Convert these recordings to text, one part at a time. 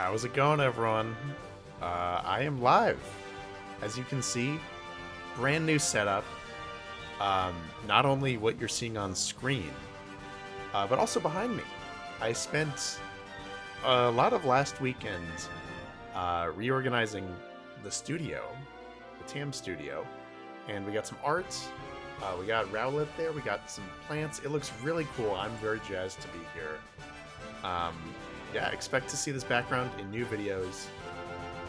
How's it going, everyone? I am live. As you can see, brand new setup. Not only what you're seeing on screen, but also behind me. I spent a lot of last weekend reorganizing the studio, the TAM studio, and we got some art. We got Rowlet there. We got some plants. It looks really cool. I'm very jazzed to be here. Yeah, expect to see this background in new videos.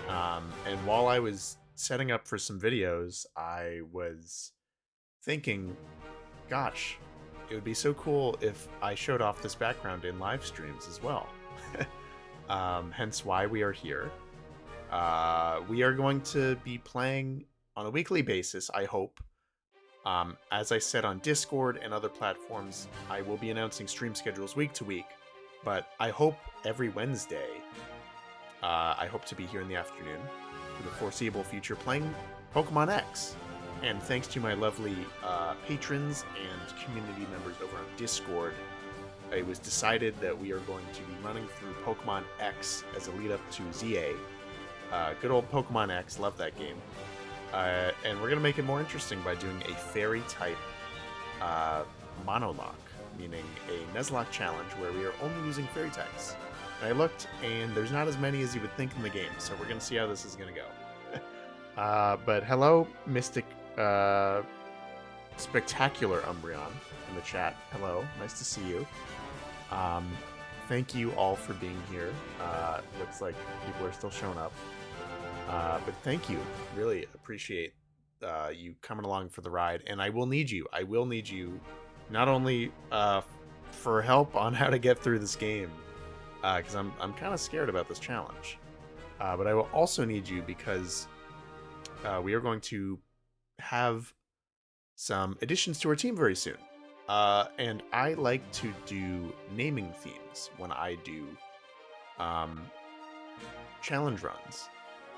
And while I was setting up for some videos, I was thinking, gosh, it would be so cool if I showed off this background in live streams as well. Hence why we are here. We are going to be playing on a weekly basis, I hope. As I said on Discord and other platforms, I will be announcing stream schedules week to week. But I hope every Wednesday, I hope to be here in the afternoon for the foreseeable future playing Pokemon X. And thanks to my lovely patrons and community members over on Discord, it was decided that we are going to be running through Pokemon X as a lead up to ZA. Good old Pokemon X, love that game. And we're going to make it more interesting by doing a Fairy-type Monolocke, meaning a Nuzlocke challenge where we are only using Fairy types. And I looked, and there's not as many as you would think in the game, so we're going to see how this is going to go. But hello, Mystic Spectacular Umbreon in the chat. Hello, nice to see you. Thank you all for being here. Looks like people are still showing up. But thank you. Really appreciate you coming along for the ride. And I will need you. I will need you not only for help on how to get through this game, because I'm kind of scared about this challenge, but I will also need you because we are going to have some additions to our team very soon. And I like to do naming themes when I do challenge runs.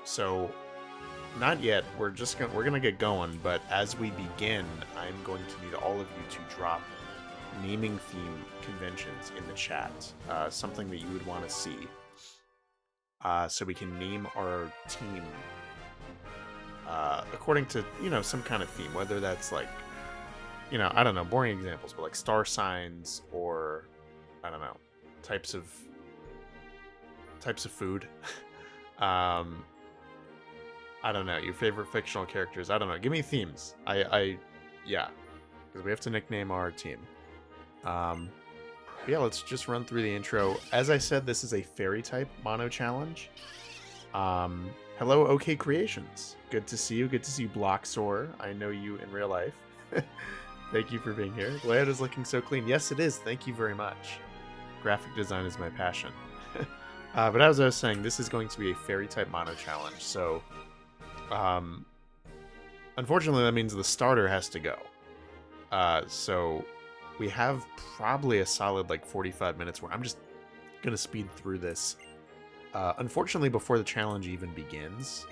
So not yet, we're gonna get going, but as we begin, I'm going to need all of you to drop naming theme conventions in the chat, something that you would want to see, so we can name our team according to, some kind of theme, whether that's like, I don't know, boring examples, but like star signs, or I don't know, types of food. I don't know, your favorite fictional characters. I don't know. Give me themes. Yeah, because we have to nickname our team. Yeah, let's just run through the intro. As I said, this is a Fairy-type Mono challenge. Hello, OK Creations. Good to see you. Good to see you, Bloxor. I know you in real life. Thank you for being here. The layout is looking so clean. Yes, it is. Thank you very much. Graphic design is my passion. But as I was saying, this is going to be a Fairy-type Mono challenge, so unfortunately that means the starter has to go. So we have probably a solid like 45 minutes where I'm just gonna speed through this. Unfortunately, before the challenge even begins.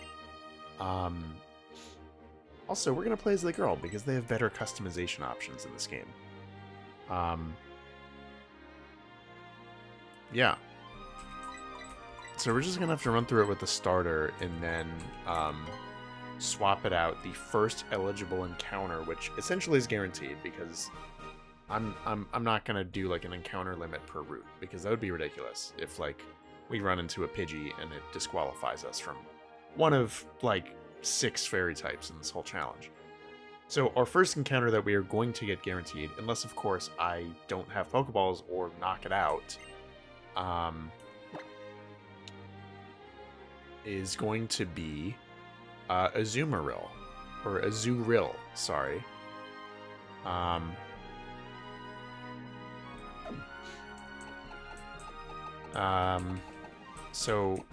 Also, we're gonna play as the girl because they have better customization options in this game. Yeah. So we're just gonna have to run through it with the starter and then swap it out the first eligible encounter, which essentially is guaranteed because I'm not gonna do like an encounter limit per route, because that would be ridiculous if like we run into a Pidgey and it disqualifies us from one of like 6 fairy types in this whole challenge. So our first encounter that we are going to get guaranteed, unless of course I don't have Pokeballs or knock it out, is going to be Azumarill, or Azurill, sorry. So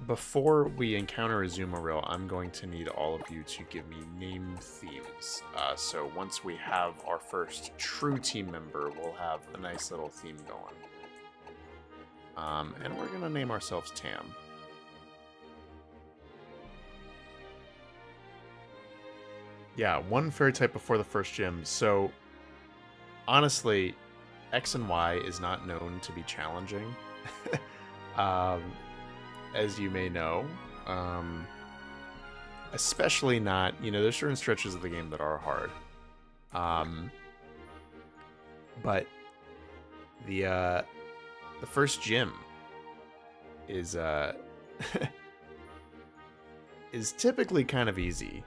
before we encounter Azumarill, I'm going to need all of you to give me name themes. So once we have our first true team member, we'll have a nice little theme going. And we're gonna name ourselves Tam. Yeah, one fairy type before the first gym. So honestly, X and Y is not known to be challenging. as you may know. Especially not, there's certain stretches of the game that are hard. But the first gym is is typically kind of easy.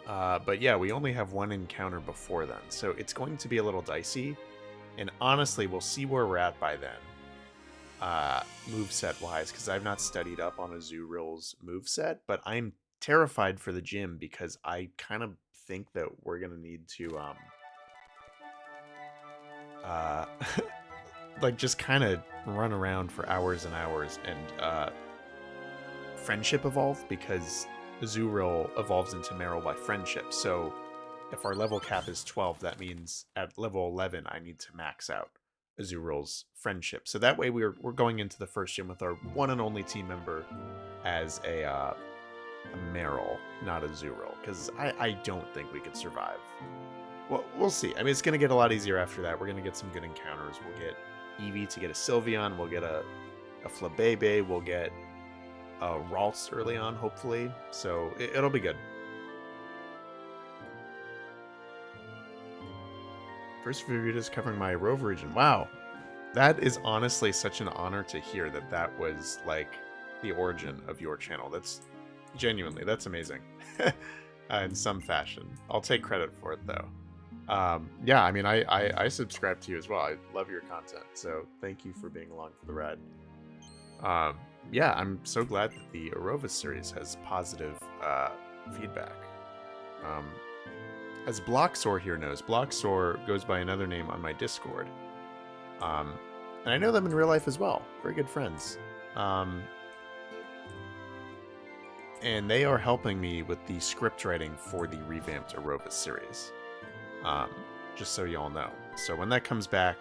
But yeah, we only have one encounter before then, so it's going to be a little dicey. And honestly, we'll see where we're at by then, moveset wise, because I've not studied up on Azuril's moveset, but I'm terrified for the gym because I kind of think that we're gonna need to like just kind of run around for hours and hours and friendship evolve, because Azurill evolves into Meryl by friendship. So if our level cap is 12, that means at level 11 I need to max out Azurill's friendship. So that way we're going into the first gym with our one and only team member as a Meryl, not Azurill, because I don't think we could survive. Well, we'll see. I mean, it's going to get a lot easier after that. We're going to get some good encounters. We'll get Eevee to get a Sylveon. We'll get a Flabébé. We'll get Ralts early on, hopefully. So it'll be good. First video is covering my Rover region. Wow. That is honestly such an honor to hear that was like the origin of your channel. That's genuinely, that's amazing. In some fashion. I'll take credit for it though. Yeah, I mean, I subscribe to you as well. I love your content, so thank you for being along for the ride. Yeah, I'm so glad that the Arovis series has positive feedback. As Bloxor here knows, Bloxor goes by another name on my Discord. And I know them in real life as well. Very good friends. And they are helping me with the script writing for the revamped Arovis series. Just so y'all know. So when that comes back,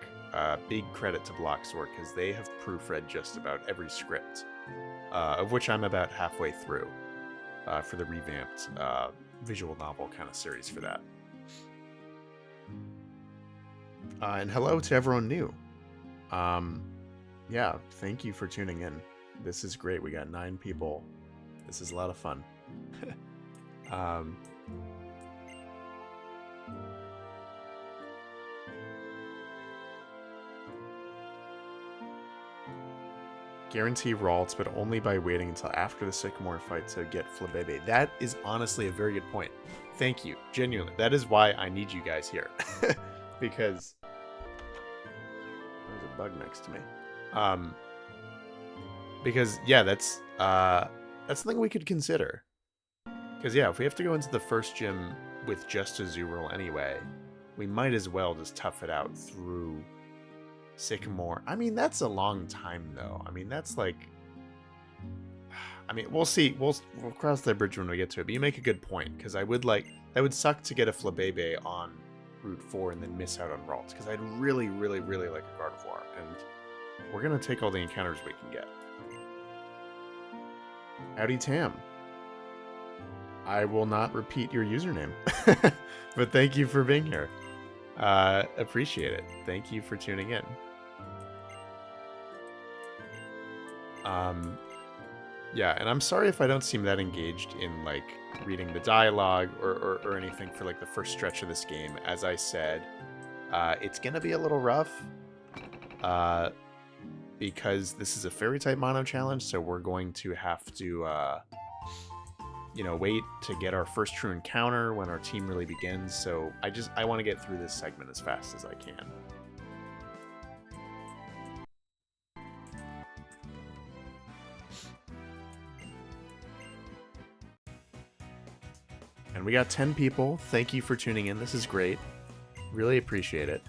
big credit to Bloxor, because they have proofread just about every script, of which I'm about halfway through, for the revamped visual novel kind of series for that. And hello to everyone new. Yeah, thank you for tuning in. This is great. We got 9 people. This is a lot of fun. Guarantee Ralts, but only by waiting until after the Sycamore fight to get Flabébé. That is honestly a very good point. Thank you. Genuinely. That is why I need you guys here. Because there's a bug next to me. Because yeah, that's something we could consider. Because yeah, if we have to go into the first gym with just Azurill anyway, we might as well just tough it out through Sycamore. I mean, that's a long time though. I mean, that's like, I mean, we'll see. We'll cross that bridge when we get to it. But you make a good point, because that would suck to get a Flabébé on Route 4 and then miss out on Ralts, because I'd really, really, really like a Gardevoir, and we're gonna take all the encounters we can get. Howdy Tam. I will not repeat your username, but thank you for being here. Appreciate it. Thank you for tuning in. Yeah, and I'm sorry if I don't seem that engaged in like reading the dialogue or anything for like the first stretch of this game. As I said, it's gonna be a little rough, because this is a fairy-type mono challenge, so we're going to have to wait to get our first true encounter when our team really begins. So I want to get through this segment as fast as I can. And we got 10 people. Thank you for tuning in. This is great. Really appreciate it.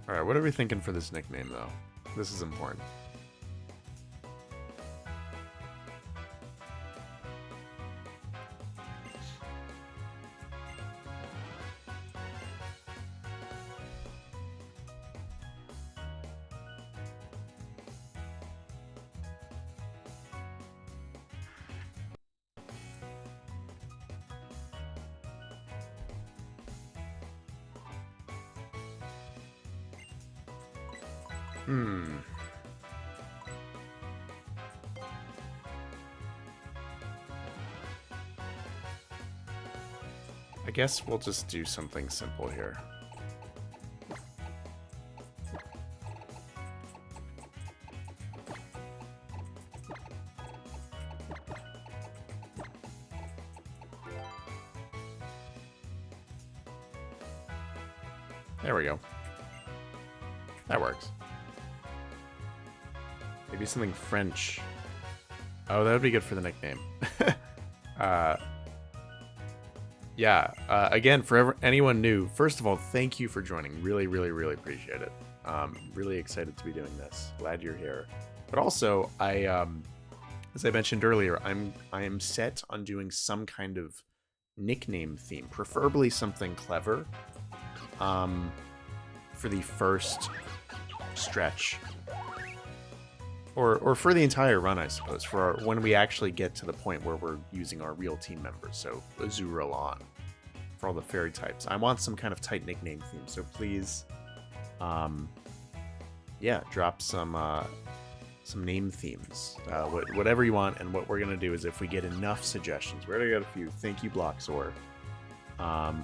Alright, what are we thinking for this nickname, though? This is important. I guess we'll just do something simple here. There we go. That works. Maybe something French. Oh, that would be good for the nickname. Yeah, again, for anyone new, first of all, thank you for joining. Really, really, really appreciate it. Really excited to be doing this. Glad you're here. But also, as I mentioned earlier, I am set on doing some kind of nickname theme, preferably something clever, for the first stretch. Or for the entire run, I suppose, for when we actually get to the point where we're using our real team members, so Azuralon, for all the fairy types. I want some kind of tight nickname theme, so please, yeah, drop some name themes, whatever you want. And what we're gonna do is, if we get enough suggestions, we already got a few. Thank you, Bloxor.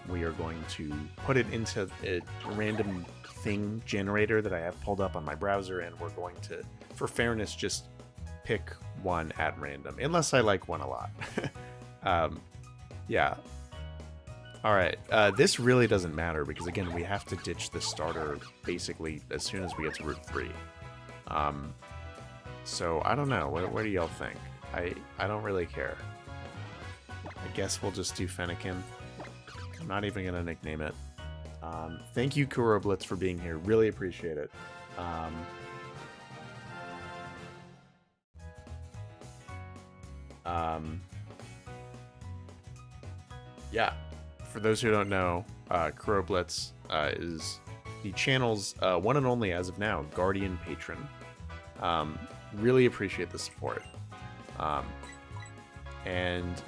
We are going to put it into a random thing generator that I have pulled up on my browser, and we're going to, for fairness, just pick one at random, unless I like one a lot. Yeah. Alright, this really doesn't matter, because again, we have to ditch the starter basically as soon as we get to Route 3. So, I don't know, what do y'all think? I don't really care. I guess we'll just do Fennekin. I'm not even gonna nickname it. Thank you, KuroBlitz, for being here. Really appreciate it. Yeah, for those who don't know, KuroBlitz is the channel's one and only, as of now, Guardian patron. Really appreciate the support. And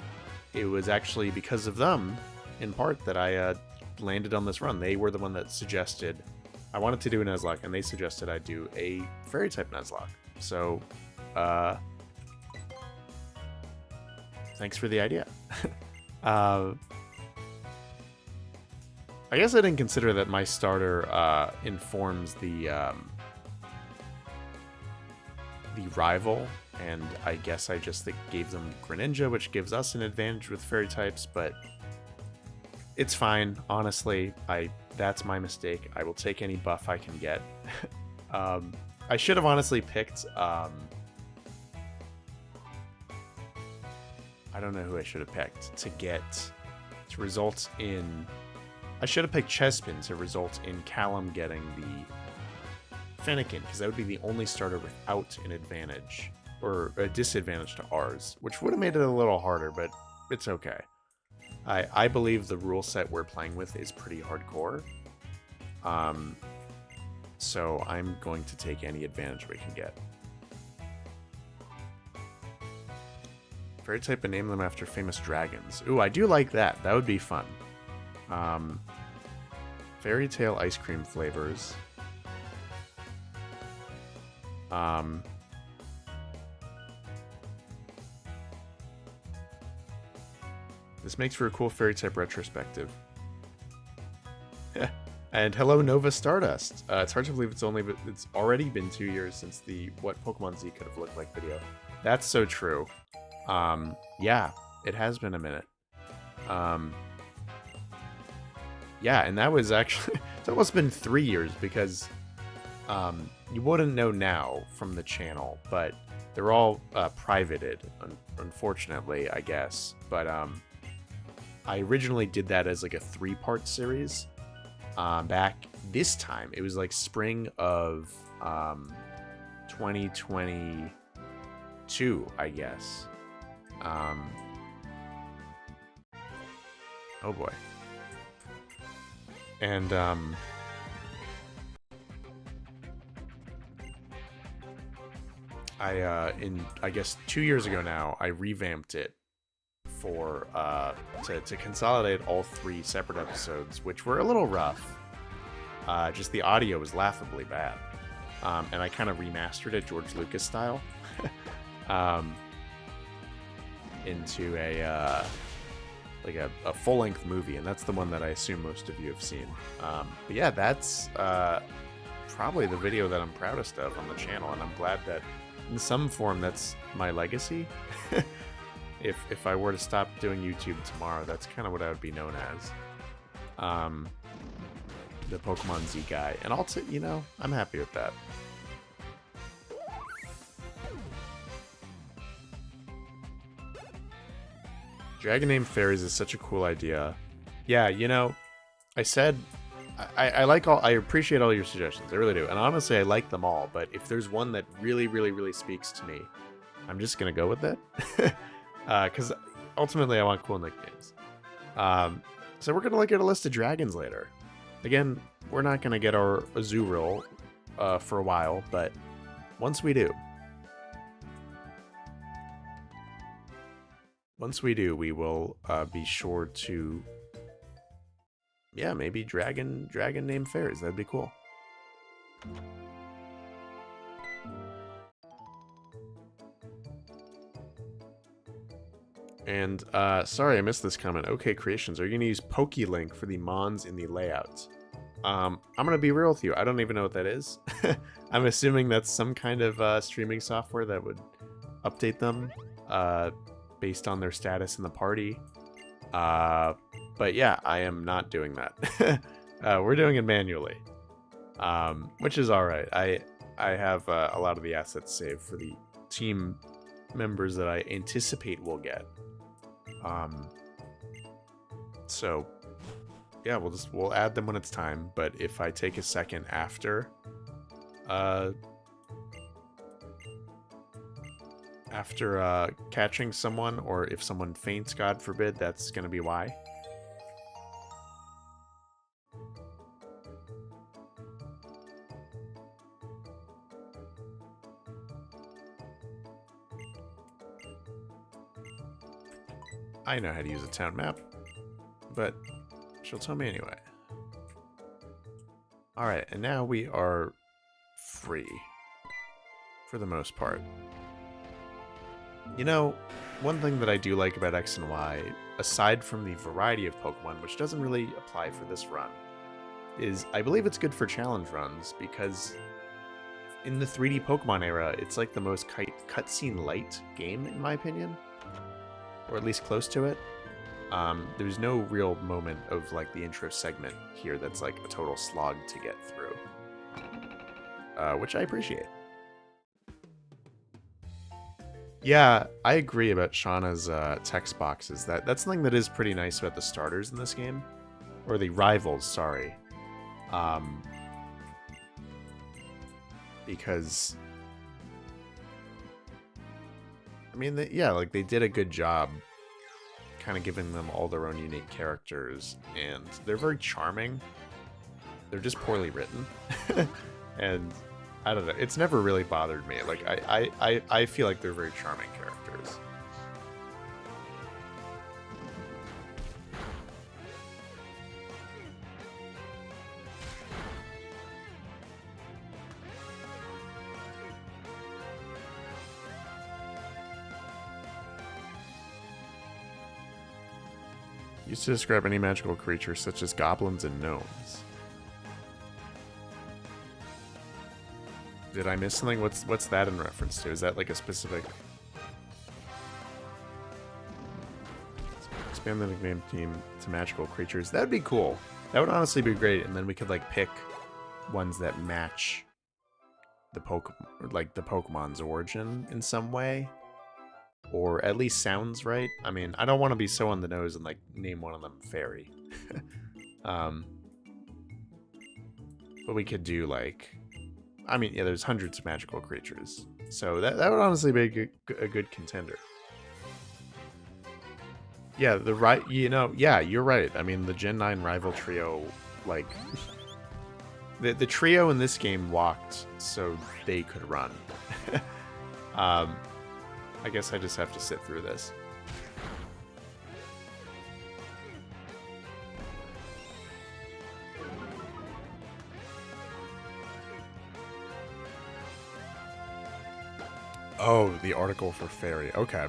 it was actually because of them, in part, that I landed on this run. They were the one that suggested I wanted to do a Nuzlocke, and they suggested I do a fairy-type Nuzlocke. So, thanks for the idea. I guess I didn't consider that my starter informs the rival, and I guess I just gave them Greninja, which gives us an advantage with fairy types, but it's fine, honestly. That's my mistake. I will take any buff I can get. I should have honestly picked... I don't know who I should have picked to result in... I should have picked Chespin to result in Callum getting the Fennekin, because that would be the only starter without an advantage, or a disadvantage to ours, which would have made it a little harder, but it's okay. I believe the rule set we're playing with is pretty hardcore. So I'm going to take any advantage we can get. Fairy type and name them after famous dragons. Ooh, I do like that. That would be fun. Fairy tale ice cream flavors. This makes for a cool fairy type retrospective. And hello, Nova Stardust. It's hard to believe it's already been 2 years since the What Pokemon Z Could Have Looked Like video. That's so true. Yeah, it has been a minute. Yeah, and that was actually... It's almost been 3 years, because you wouldn't know now from the channel, but they're all privated, unfortunately, I guess. But I originally did that as like a 3-part series. Back this time, it was like spring of 2022, I guess. Oh boy. And I guess 2 years ago now, I revamped it for to consolidate all 3 separate episodes, which were a little rough. Just the audio was laughably bad. and I kind of remastered it George Lucas style into a like a full-length movie, and that's the one that I assume most of you have seen. But yeah, that's probably the video that I'm proudest of on the channel, and I'm glad that in some form that's my legacy. If I were to stop doing YouTube tomorrow, that's kind of what I would be known as. The Pokemon Z guy. And you know, I'm happy with that. Dragon Name Fairies is such a cool idea. Yeah, you know, I said I like I appreciate all your suggestions. I really do. And honestly, I like them all, but if there's one that really, really, really speaks to me, I'm just gonna go with it. Because ultimately I want cool nicknames. So we're gonna look at a list of dragons later. Again, we're not gonna get our Azurill for a while, but once we do, we will be sure to, yeah, maybe dragon named Fairies. That'd be cool. And sorry, I missed this comment. Okay, Creations, are you gonna use PokeLink for the mons in the layouts? I'm gonna be real with you. I don't even know what that is. I'm assuming that's some kind of streaming software that would update them based on their status in the party. But yeah, I am not doing that. We're doing it manually, which is all right. I have a lot of the assets saved for the team members that I anticipate we'll get. So yeah, we'll add them when it's time. But if I take a second after catching someone, or if someone faints, God forbid, that's gonna be why. I know how to use a town map, but she'll tell me anyway. Alright, and now we are free. For the most part. You know, one thing that I do like about X and Y, aside from the variety of Pokemon, which doesn't really apply for this run, is I believe it's good for challenge runs, because in the 3D Pokemon era, it's like the most cutscene light game, in my opinion. Or at least close to it. There's no real moment of like the intro segment here that's like a total slog to get through. Which I appreciate. Yeah, I agree about Shauna's text boxes. That's something that is pretty nice about the starters in this game. Or the rivals, sorry. Because I mean, yeah, like they did a good job kind of giving them all their own unique characters, and they're very charming. They're just poorly written. And I don't know, it's never really bothered me. Like I feel like they're very charming characters. Used to describe any magical creatures such as goblins and gnomes. Did I miss something? What's that in reference to? Is that like a specific... Expand the nickname team to magical creatures. That'd be cool. That would honestly be great, and then we could like pick ones that match the Pokemon's origin in some way. Or at least sounds right. I mean, I don't want to be so on the nose and like name one of them Fairy. But we could do like, I mean, yeah, there's hundreds of magical creatures, so that would honestly be a good contender. Yeah, yeah, you're right. I mean, the Gen 9 rival trio, like the trio in this game walked so they could run. I guess I just have to sit through this. Oh, the article for Fairy. Okay.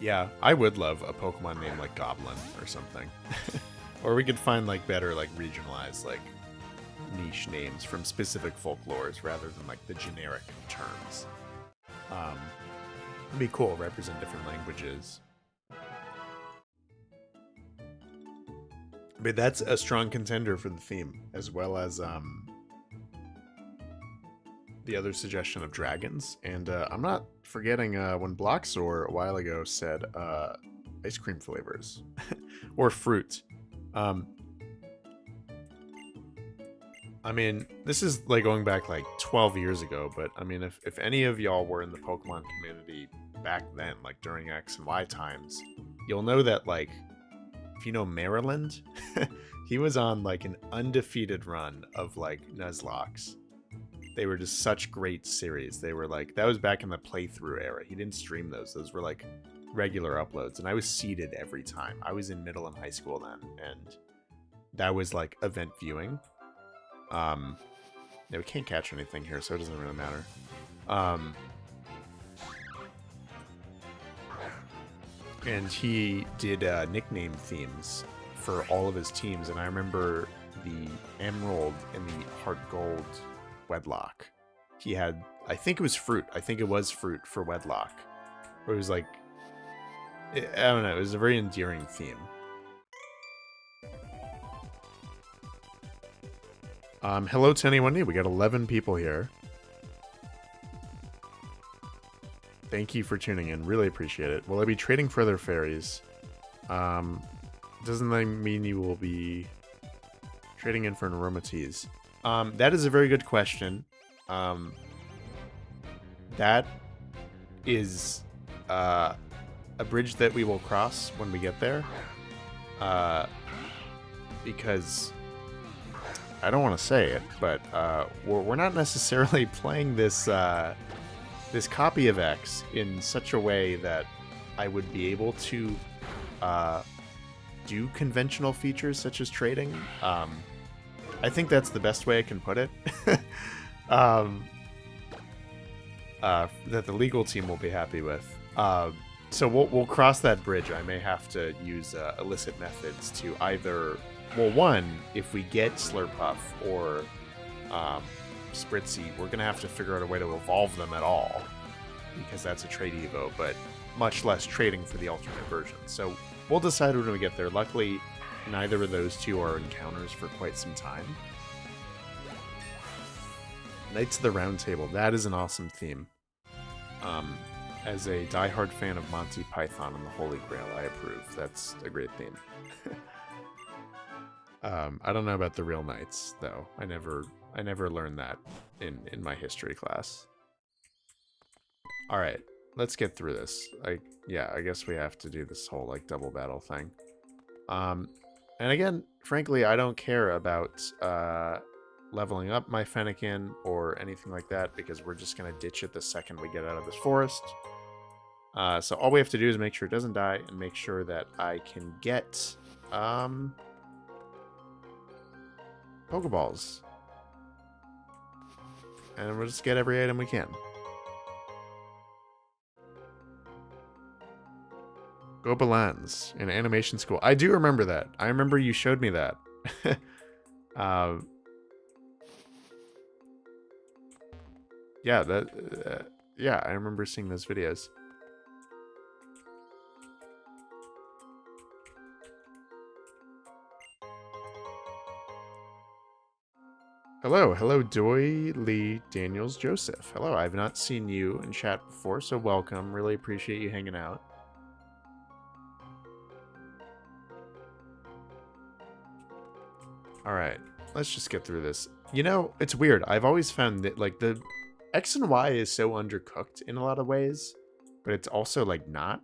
Yeah, I would love a Pokemon named like Goblin or something. Or we could find like better like regionalized like niche names from specific folklores rather than like the generic terms. It'd be cool, represent different languages. But that's a strong contender for the theme, as well as the other suggestion of dragons. And I'm not forgetting when Bloxor a while ago said ice cream flavors or fruit. I mean, this is like going back like 12 years ago, but I mean, if any of y'all were in the Pokemon community back then, like during X and Y times, you'll know that like, if you know Maryland, he was on like an undefeated run of like Nuzlockes. They were just such great series. They were like, that was back in the playthrough era. He didn't stream those. Those were like regular uploads. And I was seeded every time. I was in middle and high school then. And that was like event viewing. Yeah, we can't catch anything here, so it doesn't really matter. And he did nickname themes for all of his teams. And I remember the Emerald and the Heart Gold Wedlock. He had, I think it was fruit. I think it was fruit for Wedlock. Where it was like, I don't know, it was a very endearing theme. Hello to anyone new. We got 11 people here. Thank you for tuning in. Really appreciate it. Will I be trading for other fairies? Doesn't that mean you will be trading in for an Aromatisse? That is a very good question. That is a bridge that we will cross when we get there. Because I don't want to say it, but we're not necessarily playing this this copy of X in such a way that I would be able to do conventional features such as trading. I think that's the best way I can put it. That the legal team will be happy with. So we'll cross that bridge. I may have to use illicit methods to either, well, one, if we get Slurpuff or Spritzy, we're going to have to figure out a way to evolve them at all, because that's a trade evo, but much less trading for the alternate version. So we'll decide when we get there. Luckily, neither of those two are encounters for quite some time. Knights of the Round Table. That is an awesome theme. As a diehard fan of Monty Python and the Holy Grail, I approve. That's a great theme. I don't know about the real knights, though. I never learned that in my history class. All right, let's get through this. I guess we have to do this whole like double battle thing. And again, frankly, I don't care about leveling up my Fennekin or anything like that, because we're just gonna ditch it the second we get out of this forest. So all we have to do is make sure it doesn't die and make sure that I can get Pokeballs. And we'll just get every item we can. Gobelins in animation school. I do remember that. I remember you showed me that. Yeah, yeah, I remember seeing those videos. Hello, Doyley Daniels Joseph. Hello, I've not seen you in chat before, so welcome. Really appreciate you hanging out. Alright, let's just get through this. You know, it's weird. I've always found that, like, the X and Y is so undercooked in a lot of ways, but it's also, like, not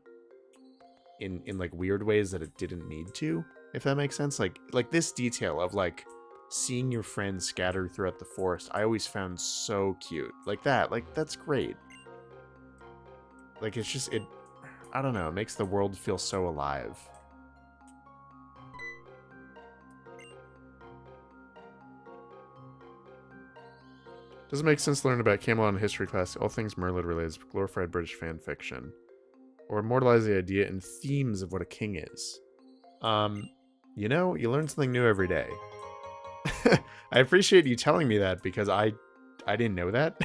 in like, weird ways that it didn't need to, if that makes sense. Like this detail of, like, seeing your friends scattered throughout the forest, I always found so cute. Like, that's great. Like, it's just, I don't know, it makes the world feel so alive. Does it make sense to learn about Camelot in history class? All things Merlin related to glorified British fan fiction. Or immortalize the idea and themes of what a king is. You know, you learn something new every day. I appreciate you telling me that because I didn't know that.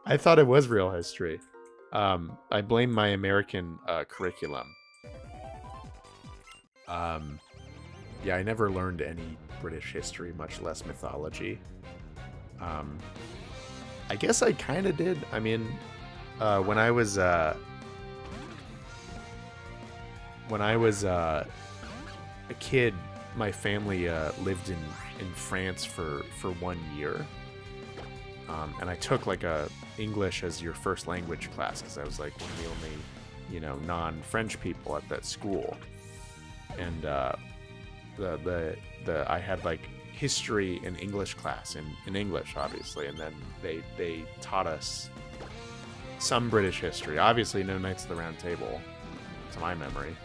I thought it was real history. I blame my American curriculum. Yeah, I never learned any British history, much less mythology. I guess I kind of did. I mean, when I was a kid, my family lived in France for 1 year, and I took like a English as your first language class because I was like one of the only, you know, non-French people at that school, and I had like history and English class in English, obviously, and then they taught us some British history. Obviously, no Knights of the Round Table, to my memory.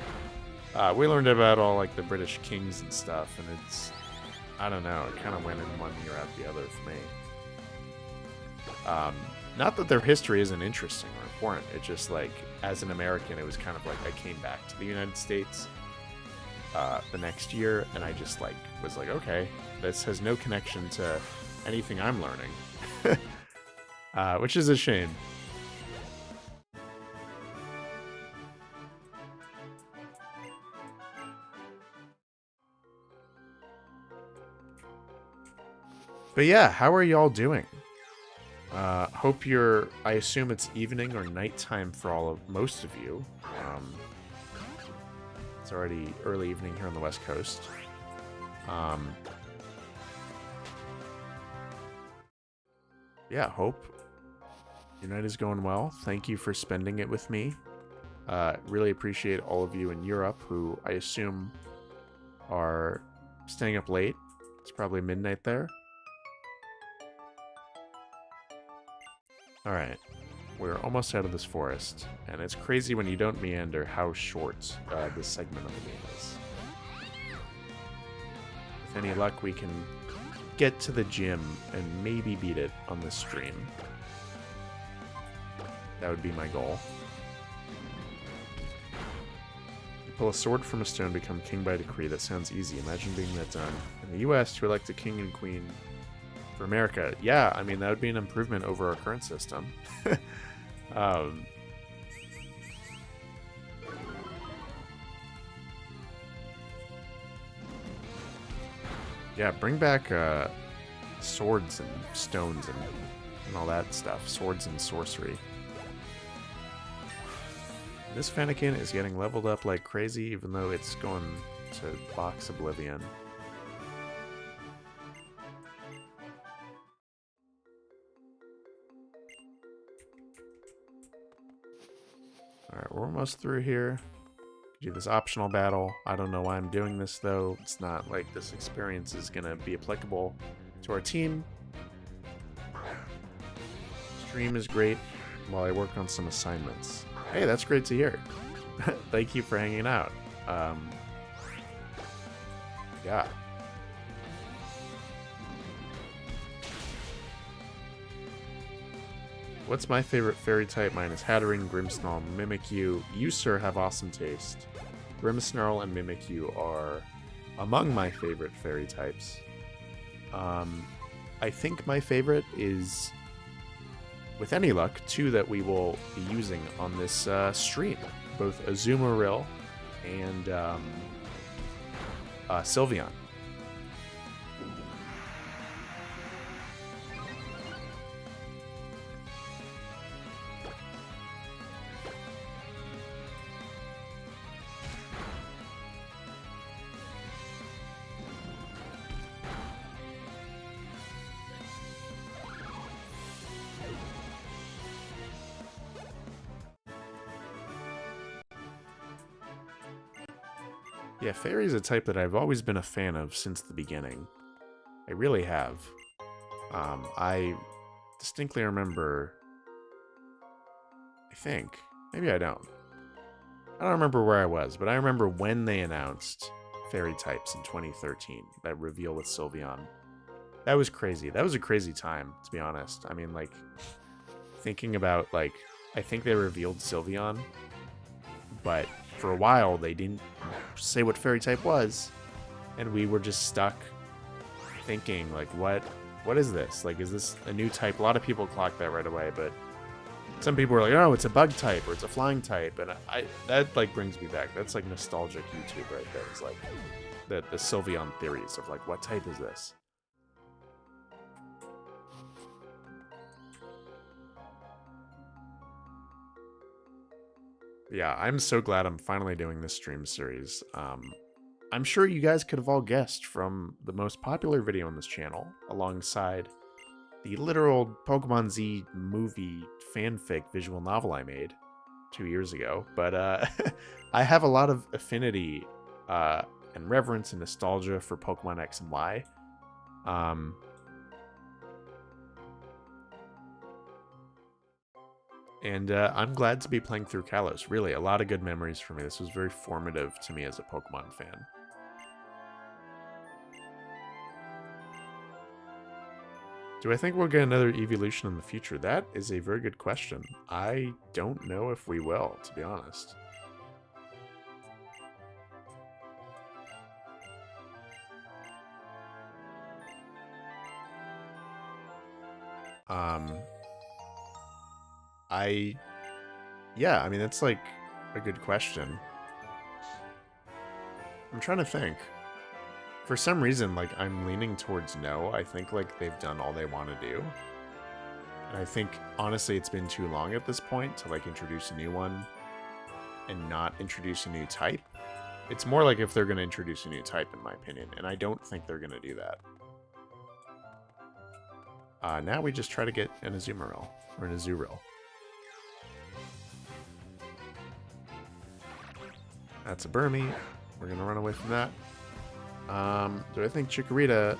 We learned about all like the British kings and stuff, and it's, I don't know, it kind of went in one ear out the other for me. Not that their history isn't interesting or important. It's just like, as an American, it was kind of like I came back to the United States the next year, and I just like was like, okay, this has no connection to anything I'm learning, which is a shame. But yeah, how are y'all doing? Hope you're, I assume it's evening or nighttime for most of you. It's already early evening here on the West Coast. Yeah, hope your night is going well. Thank you for spending it with me. Really appreciate all of you in Europe who I assume are staying up late. It's probably midnight there. Alright, we're almost out of this forest, and it's crazy when you don't meander how short this segment of the game is. With any luck, we can get to the gym and maybe beat it on this stream. That would be my goal. You pull a sword from a stone, become king by decree. That sounds easy. Imagine being that done. In the US, to elect a king and queen for America. Yeah, I mean, that would be an improvement over our current system. Yeah, bring back swords and stones and all that stuff. Swords and sorcery. This Fennekin is getting leveled up like crazy, even though it's going to box Oblivion. Alright, we're almost through here. Do this optional battle. I don't know why I'm doing this, though. It's not like this experience is going to be applicable to our team. Stream is great while I work on some assignments. Hey, that's great to hear. Thank you for hanging out. Yeah. What's my favorite fairy type? Mine is Hatterene, Grimmsnarl, Mimikyu. You, sir, have awesome taste. Grimmsnarl and Mimikyu are among my favorite fairy types. I think my favorite is, with any luck, two that we will be using on this stream. Both Azumarill and Sylveon. Yeah, Fairy is a type that I've always been a fan of since the beginning. I really have. I distinctly remember... I think. Maybe I don't. I don't remember where I was, but I remember when they announced Fairy types in 2013. That reveal with Sylveon. That was crazy. That was a crazy time, to be honest. I mean, like, thinking about, like, I think they revealed Sylveon, but for a while they didn't say what fairy type was, and we were just stuck thinking, like, what is this? Like, is this a new type? A lot of people clocked that right away, but some people were like, oh, it's a bug type or it's a flying type, and that like brings me back. That's like nostalgic YouTube right there. It's like the Sylveon theories of like, what type is this? Yeah, I'm so glad I'm finally doing this stream series. I'm sure you guys could have all guessed from the most popular video on this channel, alongside the literal Pokemon Z movie fanfic visual novel I made 2 years ago. But I have a lot of affinity and reverence and nostalgia for Pokemon X and Y. And I'm glad to be playing through Kalos. Really, a lot of good memories for me. This was very formative to me as a Pokemon fan. Do I think we'll get another evolution in the future? That is a very good question. I don't know if we will, to be honest. Yeah, I mean, that's like a good question. I'm trying to think. For some reason, like, I'm leaning towards no. I think, like, they've done all they want to do. And I think, honestly, it's been too long at this point to, like, introduce a new one and not introduce a new type. It's more like if they're going to introduce a new type, in my opinion, and I don't think they're going to do that. Now we just try to get an Azumarill, or an Azurill. That's a Burmy. We're going to run away from that. Do I think Chikorita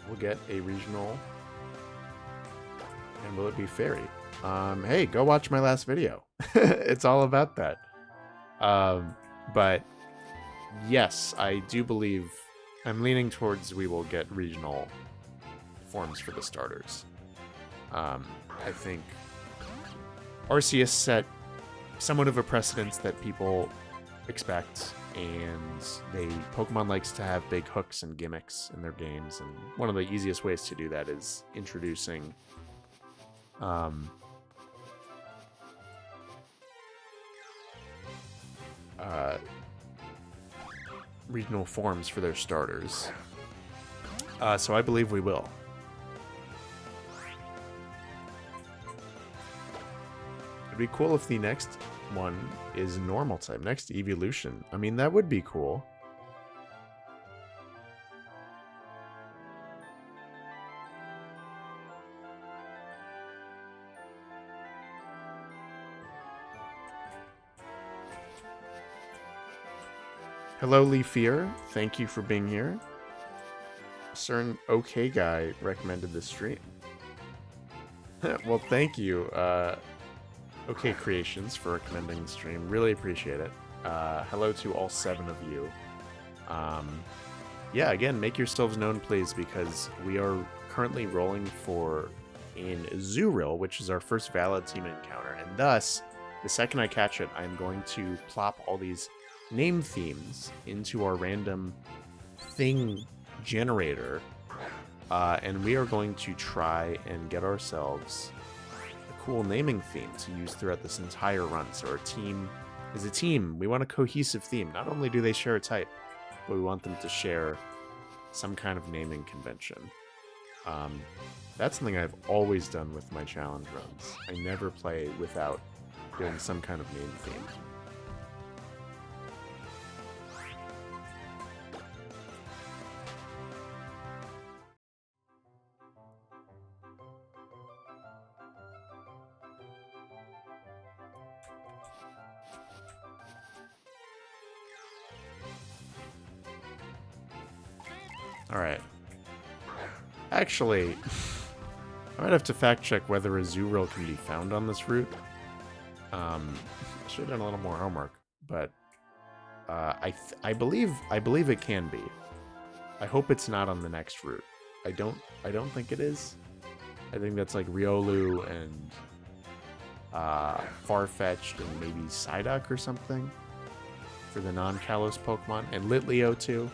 will get a regional? And will it be Fairy? Hey, go watch my last video. It's all about that. But yes, I do believe I'm leaning towards we will get regional forms for the starters. I think Arceus set somewhat of a precedence that people expect, and Pokemon likes to have big hooks and gimmicks in their games, and one of the easiest ways to do that is introducing regional forms for their starters. So I believe we will. It'd be cool if the next one is normal type. Next evolution. I mean, that would be cool. Hello, Leafier. Thank you for being here. Certain okay guy recommended this stream. Well, thank you. Okay Creations for recommending the stream. Really appreciate it. Hello to all 7 of you. Yeah, again, make yourselves known, please, because we are currently rolling for an Azurill, which is our first valid team encounter. And thus, the second I catch it, I'm going to plop all these name themes into our random thing generator. And we are going to try and get ourselves cool naming theme to use throughout this entire run. So our team is a team. We want a cohesive theme. Not only do they share a type, but we want them to share some kind of naming convention. That's something I've always done with my challenge runs. I never play without doing some kind of name theme. Alright. Actually, I might have to fact check whether a Azurill can be found on this route. I should have done a little more homework, but I believe it can be. I hope it's not on the next route. I don't think it is. I think that's like Riolu and Farfetch'd and maybe Psyduck or something for the non-Kalos Pokemon, and Litleo too.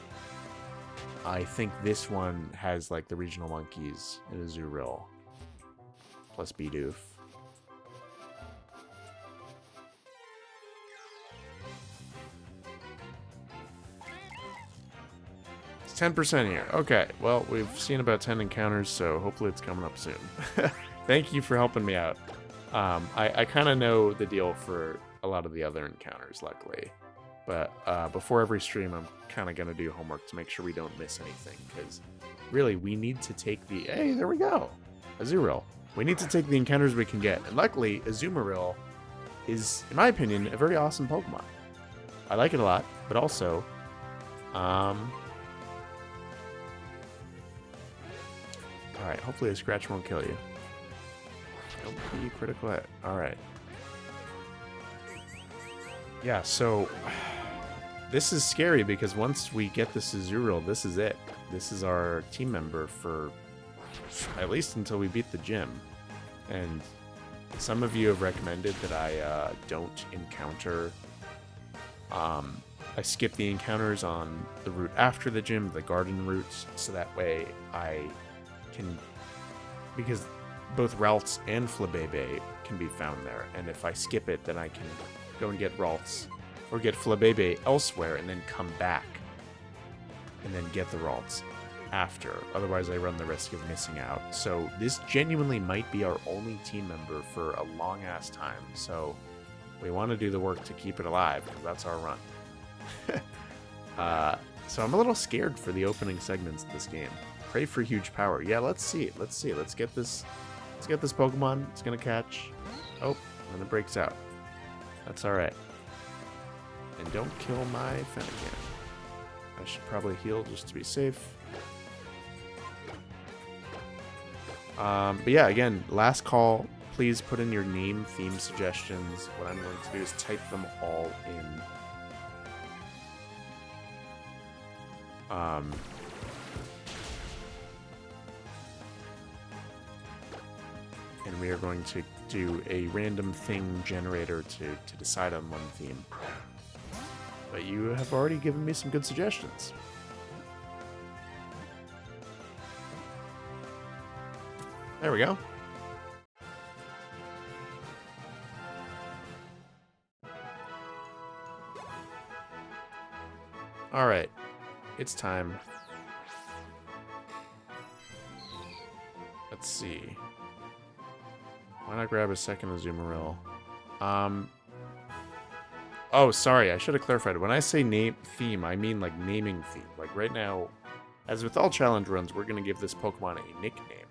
I think this one has like the regional monkeys in a Azurill plus Bidoof. It's 10% here. Okay, well, we've seen about 10 encounters, so hopefully it's coming up soon. Thank you for helping me out. I kind of know the deal for a lot of the other encounters, luckily. But before every stream, I'm kind of going to do homework to make sure we don't miss anything. Because really, we need to take the... Hey, there we go. Azurill. We need to take the encounters we can get. And luckily, Azumarill is, in my opinion, a very awesome Pokemon. I like it a lot, but also... Alright, hopefully a scratch won't kill you. Don't be critical hit. Alright. Yeah, so... This is scary because once we get this Azurill, this is it. This is our team member for at least until we beat the gym. And some of you have recommended that I don't encounter... I skip the encounters on the route after the gym, the garden routes, so that way I can... Because both Ralts and Flabébé can be found there, and if I skip it, then I can go and get Ralts or get Flabébé elsewhere and then come back and then get the Ralts after. Otherwise, I run the risk of missing out. So this genuinely might be our only team member for a long-ass time, so we want to do the work to keep it alive, because that's our run. So I'm a little scared for the opening segments of this game. Pray for huge power. Yeah, let's see. Let's see. Let's get this Pokemon. It's gonna catch. Oh, and it breaks out. That's all right. And don't kill my Fennekin. I should probably heal just to be safe. But yeah, again, last call. Please put in your name theme suggestions. What I'm going to do is type them all in. And we are going to do a random thing generator to decide on one theme. But you have already given me some good suggestions. There we go. All right. It's time. Let's see. Why not grab a second Azumarill? Oh, sorry. I should have clarified. When I say name theme, I mean like naming theme. Like right now, as with all challenge runs, we're going to give this Pokemon a nickname.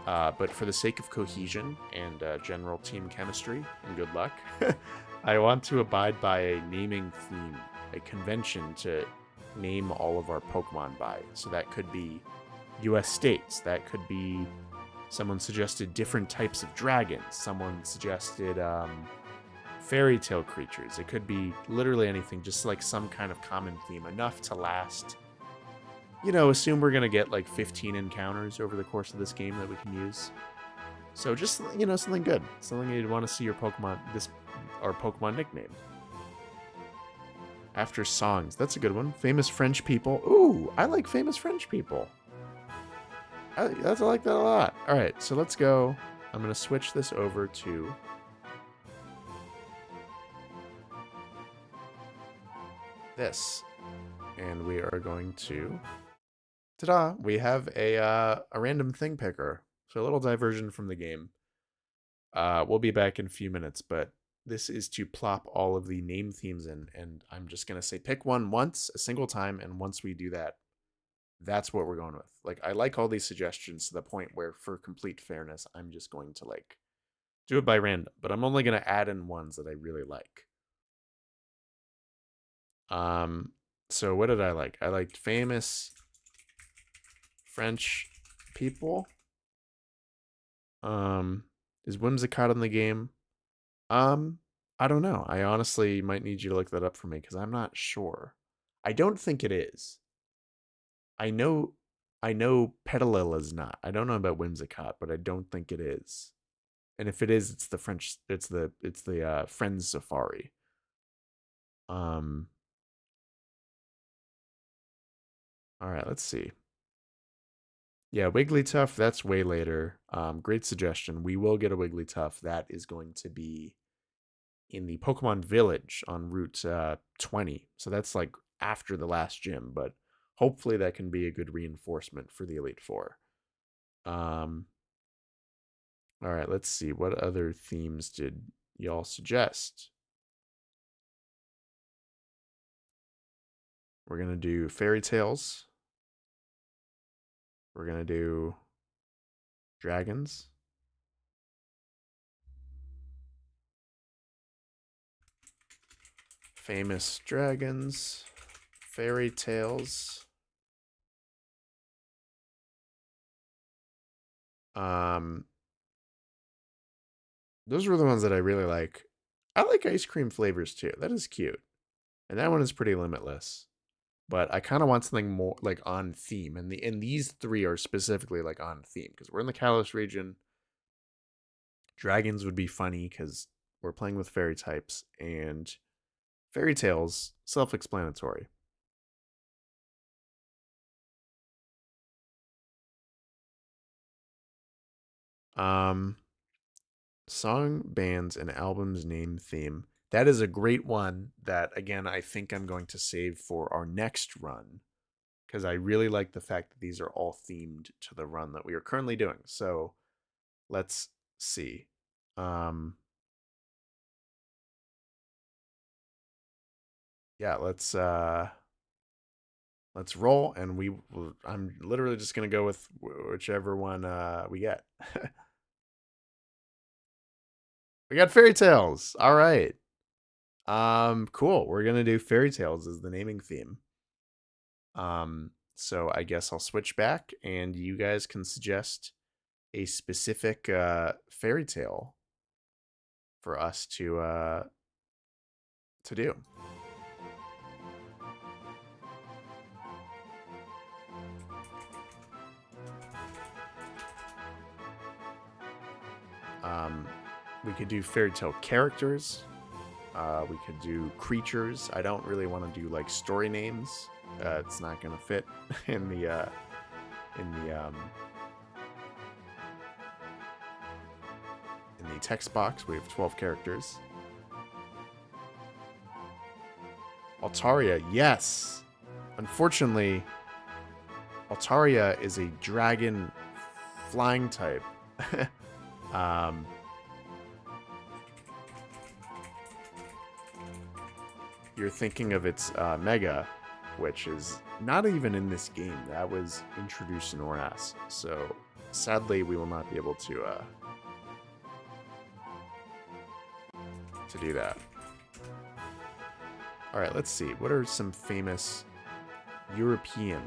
But for the sake of cohesion and general team chemistry and good luck, I want to abide by a naming theme, a convention to name all of our Pokemon by. So that could be US states. That could be... Someone suggested different types of dragons. Someone suggested fairy tale creatures. It could be literally anything, just like some kind of common theme, enough to last. You know, assume we're going to get like 15 encounters over the course of this game that we can use. So just, you know, something good. Something you'd want to see your Pokemon, our Pokemon nickname. After songs. That's a good one. Famous French people. Ooh, I like famous French people. I like that a lot. All right, so let's go. I'm going to switch this over to this. And we are going to... Ta-da! We have a random thing picker. So a little diversion from the game. We'll be back in a few minutes, but this is to plop all of the name themes in. And I'm just going to say pick one once, a single time, and once we do that, that's what we're going with. Like, I like all these suggestions to the point where, for complete fairness, I'm just going to, like, do it by random. But I'm only going to add in ones that I really like. So what did I like? I liked famous French people. Is Whimsicott in the game? I don't know. I honestly might need you to look that up for me, because I'm not sure. I don't think it is. I know Petalil is not. I don't know about Whimsicott, but I don't think it is. And if it is, it's the French. It's the Friends Safari. Um. All right, let's see. Yeah, Wigglytuff, that's way later. Great suggestion. We will get a Wigglytuff. That is going to be in the Pokemon Village on Route 20. So that's like after the last gym, but hopefully that can be a good reinforcement for the Elite Four. All right, let's see. What other themes did y'all suggest? We're going to do fairy tales. We're going to do dragons. Famous dragons. Fairy tales. Those were the ones that I really like. I like ice cream flavors too. That is cute. And that one is pretty limitless. But I kind of want something more like on theme. And these three are specifically like on theme because we're in the Kalos region. Dragons would be funny because we're playing with fairy types, and fairy tales, self-explanatory. Song, bands, and albums name theme. That is a great one that, again, I think I'm going to save for our next run because I really like the fact that these are all themed to the run that we are currently doing. So let's see. Yeah, let's roll, and I'm literally just gonna go with whichever one we get. We got fairy tales. All right. Cool. We're gonna do fairy tales as the naming theme. So I guess I'll switch back, and you guys can suggest a specific fairy tale for us to do. We could do fairy tale characters. We could do creatures. I don't really want to do like story names. It's not gonna fit in the text box. We have 12 characters. Altaria, yes. Unfortunately, Altaria is a dragon flying type. You're thinking of its Mega, which is not even in this game. That was introduced in ORAS. So sadly, we will not be able to do that. All right, let's see. What are some famous European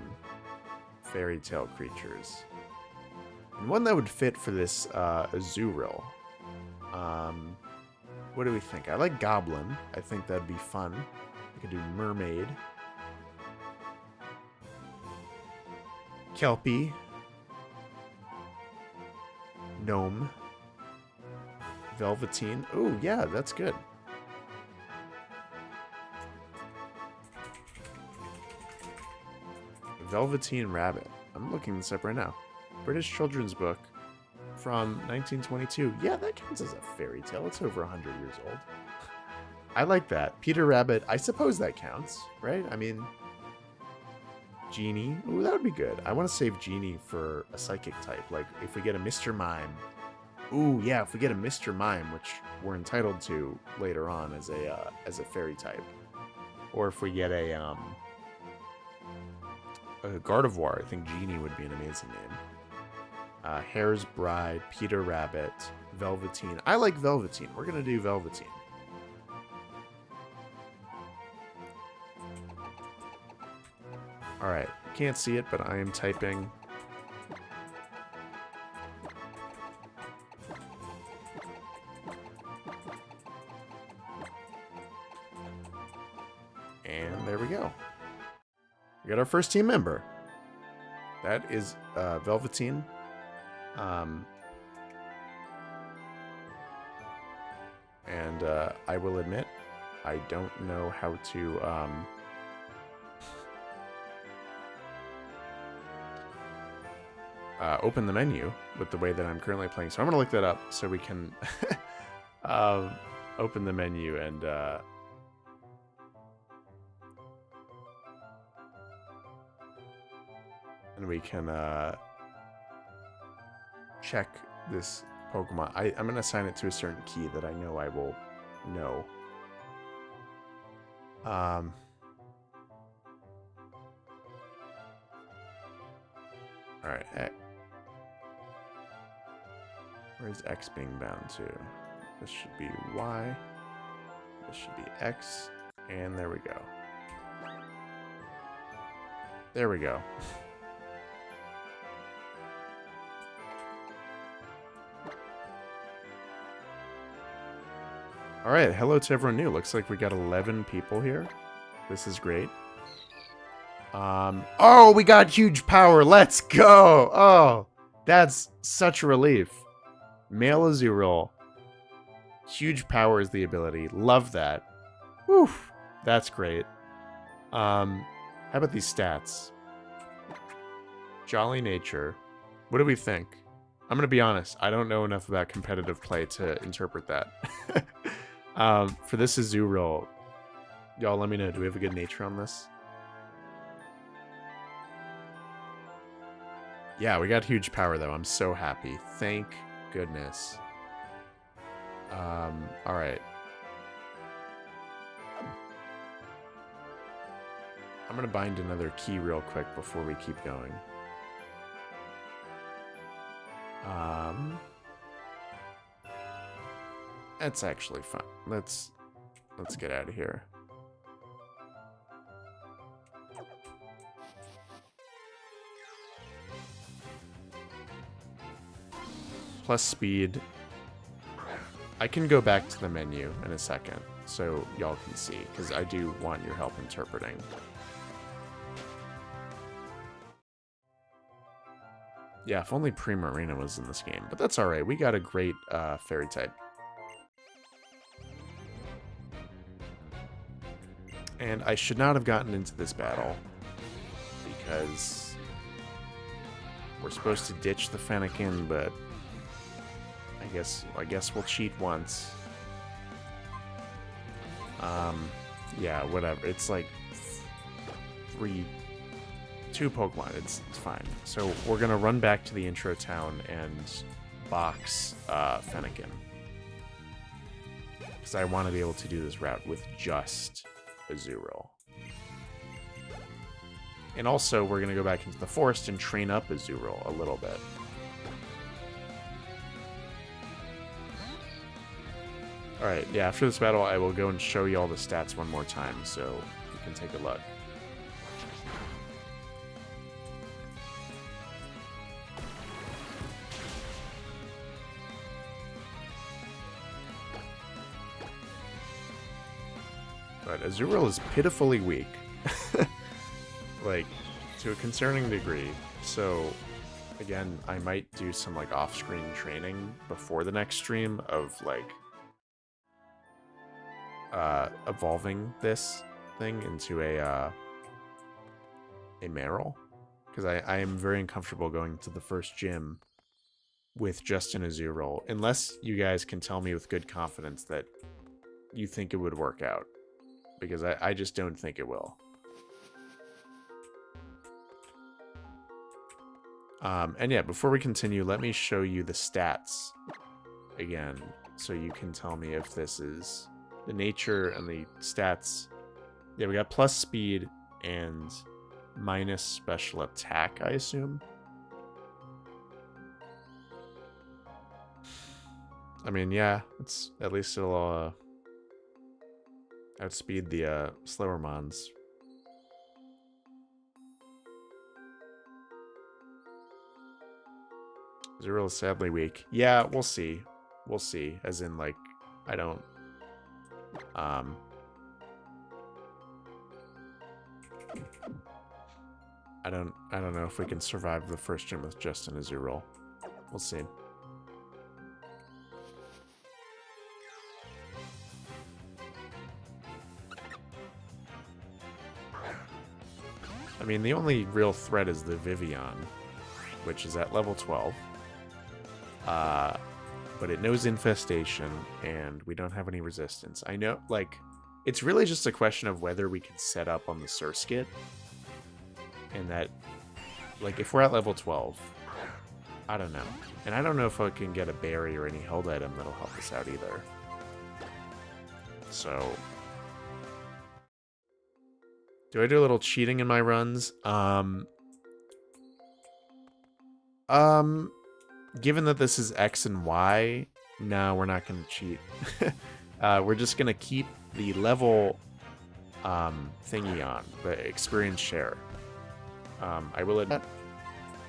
fairy tale creatures? And one that would fit for this Azurill. What do we think? I like Goblin. I think that'd be fun. We could do Mermaid. Kelpie. Gnome. Velveteen. Oh, yeah, that's good. Velveteen Rabbit. I'm looking this up right now. British children's book from 1922. Yeah, that counts as a fairy tale. It's over 100 years old. I like that. Peter Rabbit, I suppose that counts, right? I mean, Genie. Ooh, that would be good. I want to save Genie for a psychic type. Like, if we get a Mr. Mime. Ooh, yeah, if we get a Mr. Mime, which we're entitled to later on as a fairy type. Or if we get a Gardevoir, I think Genie would be an amazing name. Hare's Bride, Peter Rabbit, Velveteen. I like Velveteen. We're going to do Velveteen. Alright, can't see it, but I am typing. And there we go. We got our first team member. That is Velveteen. And I will admit, I don't know how to open the menu with the way that I'm currently playing. So I'm going to look that up so we can open the menu and we can check this Pokemon. I'm going to assign it to a certain key that I know I will know. Alright. Where's X being bound to? This should be Y. This should be X. And there we go. There we go. Alright, hello to everyone new. Looks like we got 11 people here. This is great. Oh, we got huge power. Let's go. Oh, that's such a relief. Male Azurill. Huge power is the ability. Love that. Whew. That's great. How about these stats? Jolly nature. What do we think? I'm going to be honest. I don't know enough about competitive play to interpret that. For this Azurill, y'all let me know. Do we have a good nature on this? Yeah, we got huge power, though. I'm so happy. Thank goodness. Alright. I'm gonna bind another key real quick before we keep going. That's actually fine. Let's get out of here. Plus speed. I can go back to the menu in a second so y'all can see, because I do want your help interpreting. Yeah, if only Primarina was in this game, but that's alright. We got a great fairy type. And I should not have gotten into this battle because we're supposed to ditch the Fennekin, but I guess we'll cheat once. Yeah, whatever. It's like two Pokemon. It's fine. So we're gonna run back to the intro town and box Fennekin, because I want to be able to do this route with just Azurill. And also, we're gonna go back into the forest and train up Azurill a little bit. Alright, yeah, after this battle, I will go and show you all the stats one more time, so you can take a look. But Azurill is pitifully weak. Like, to a concerning degree. So, again, I might do some, like, off-screen training before the next stream of, like, evolving this thing into a Marill, because I am very uncomfortable going to the first gym with just an Azurill, unless you guys can tell me with good confidence that you think it would work out, because I just don't think it will. And yeah, before we continue, let me show you the stats again, so you can tell me if this is the nature and the stats. Yeah, we got plus speed and minus special attack, I assume. I mean, yeah, it's at least it'll outspeed the slower mons. Azurill is sadly weak. Yeah, we'll see. We'll see. As in, like, I don't... I don't know if we can survive the first gym with just an Azurill. We'll see. I mean, the only real threat is the Vivian, which is at level 12. But it knows Infestation, and we don't have any resistance. I know, like, it's really just a question of whether we can set up on the Surskit. And that, like, if we're at level 12, I don't know. And I don't know if I can get a berry or any held item that'll help us out either. So, do I do a little cheating in my runs? Given that this is X and Y, no, we're not going to cheat. We're just going to keep the level thingy on, the experience share. I will admit,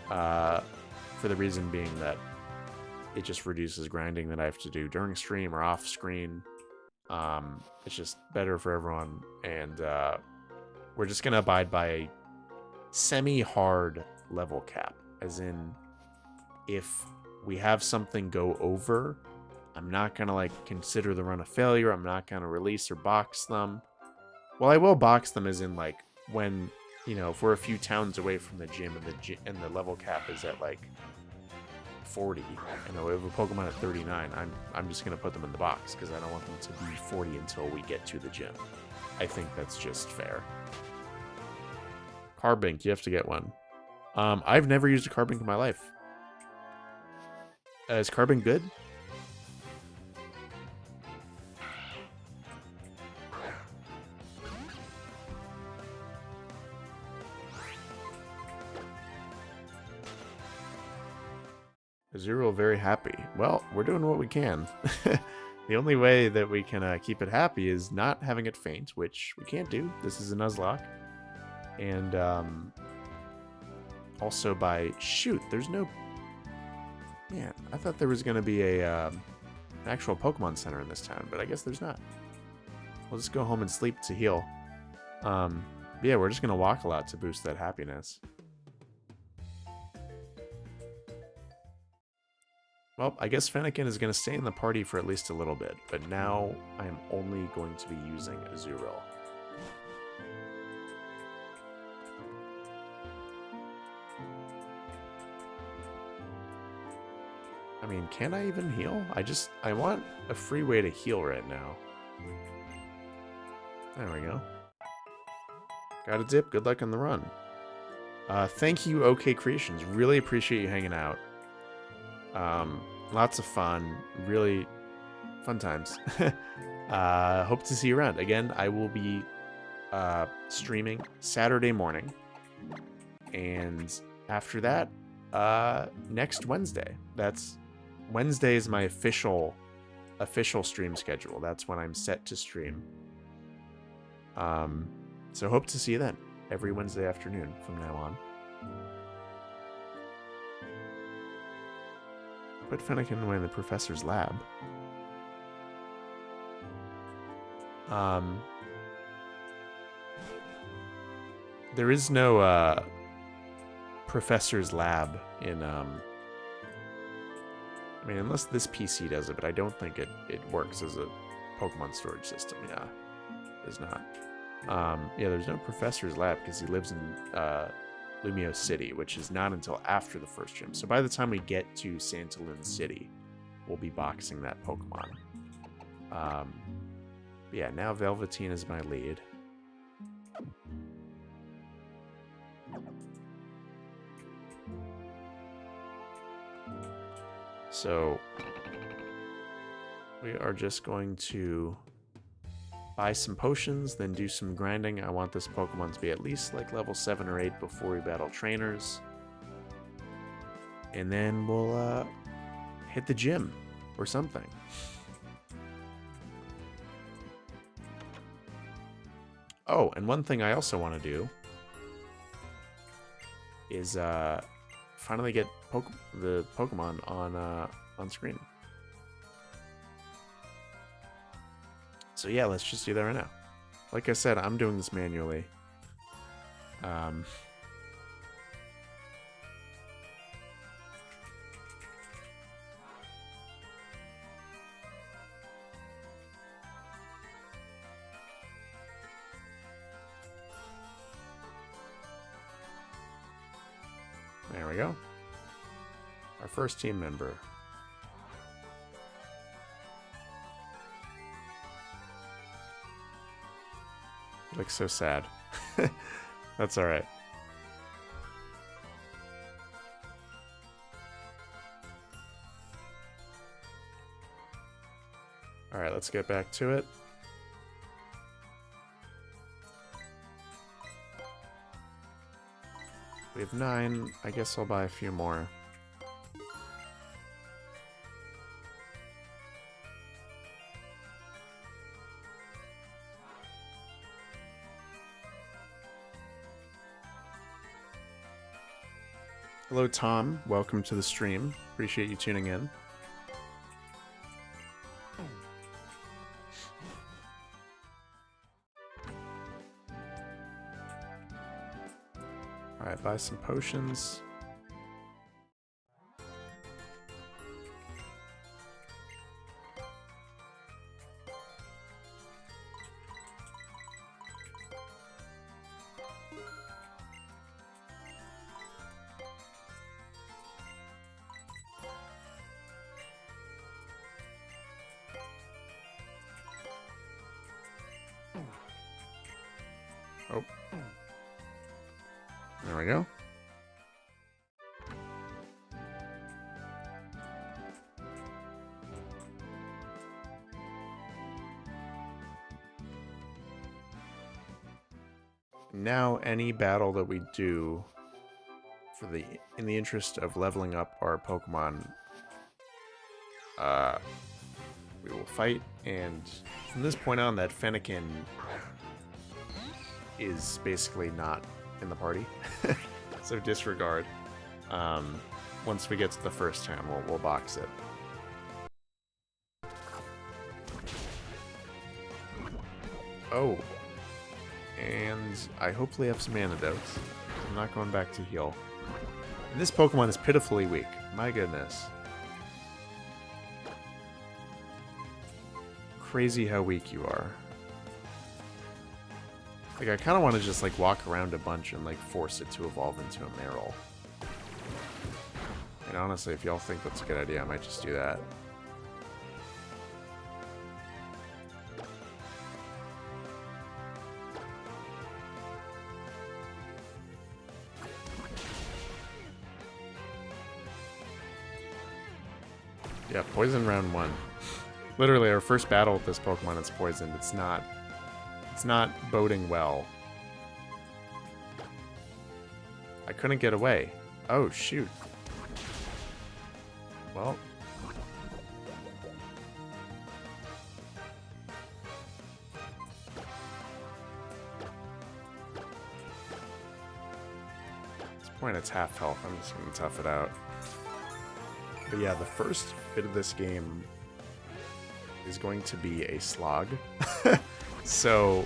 for the reason being that it just reduces grinding that I have to do during stream or off screen. It's just better for everyone, and we're just going to abide by a semi-hard level cap, as in, if we have something go over, I'm not going to, like, consider the run a failure. I'm not going to release or box them. Well, I will box them as in, like, when, you know, if we're a few towns away from the gym and the level cap is at, like, 40, you know, we have a Pokemon at 39, I'm just going to put them in the box because I don't want them to be 40 until we get to the gym. I think that's just fair. Carbink, you have to get one. I've never used a Carbink in my life. Is Carbink good? Azurill very happy. Well, we're doing what we can. The only way that we can keep it happy is not having it faint, which we can't do. This is a Nuzlocke. And also by... Shoot, there's no... Man, I thought there was going to be an actual Pokemon Center in this town, but I guess there's not. We'll just go home and sleep to heal. Yeah, we're just going to walk a lot to boost that happiness. Well, I guess Fennekin is going to stay in the party for at least a little bit, but now I am only going to be using Azurill. I mean, can I even heal? I want a free way to heal right now. There we go. Got a dip. Good luck on the run. Thank you, OK Creations. Really appreciate you hanging out. Lots of fun. Really fun times. Hope to see you around. Again, I will be streaming Saturday morning. And after that, next Wednesday. Wednesday is my official stream schedule. That's when I'm set to stream. So hope to see you then. Every Wednesday afternoon from now on. Put Fennekin away in the professor's lab. There is no professor's lab in I mean, unless this PC does it, but I don't think it works as a Pokemon storage system. Yeah, it's not. Yeah, there's no professor's lab because he lives in Lumio City, which is not until after the first gym. So by the time we get to Santaloon City, we'll be boxing that Pokemon. Yeah, now Velveteen is my lead. So we are just going to buy some potions, then do some grinding. I want this Pokemon to be at least like level 7 or 8 before we battle trainers. And then we'll hit the gym or something. Oh, and one thing I also want to do is finally get the Pokemon on screen. So yeah, let's just do that right now. Like I said, I'm doing this manually. we go. Our first team member. He looks so sad. That's alright. Alright, let's get back to it. We have 9. I guess I'll buy a few more. Hello, Tom. Welcome to the stream. Appreciate you tuning in. Alright, buy some potions. Oh. There we go. Now any battle that we do in the interest of leveling up our Pokemon, we will fight, and from this point on that Fennekin is basically not in the party. So disregard. Once we get to the first town, we'll box it. Oh. And I hopefully have some antidotes. I'm not going back to heal. And this Pokemon is pitifully weak. My goodness. Crazy how weak you are. Like, I kind of want to just, like, walk around a bunch and, like, force it to evolve into a Marill. And honestly, if y'all think that's a good idea, I might just do that. Yeah, poison round 1. Literally, our first battle with this Pokemon is poisoned. It's not boding well. I couldn't get away. Oh, shoot. Well. At this point, it's half health. I'm just going to tough it out. But yeah, the first bit of this game is going to be a slog. So,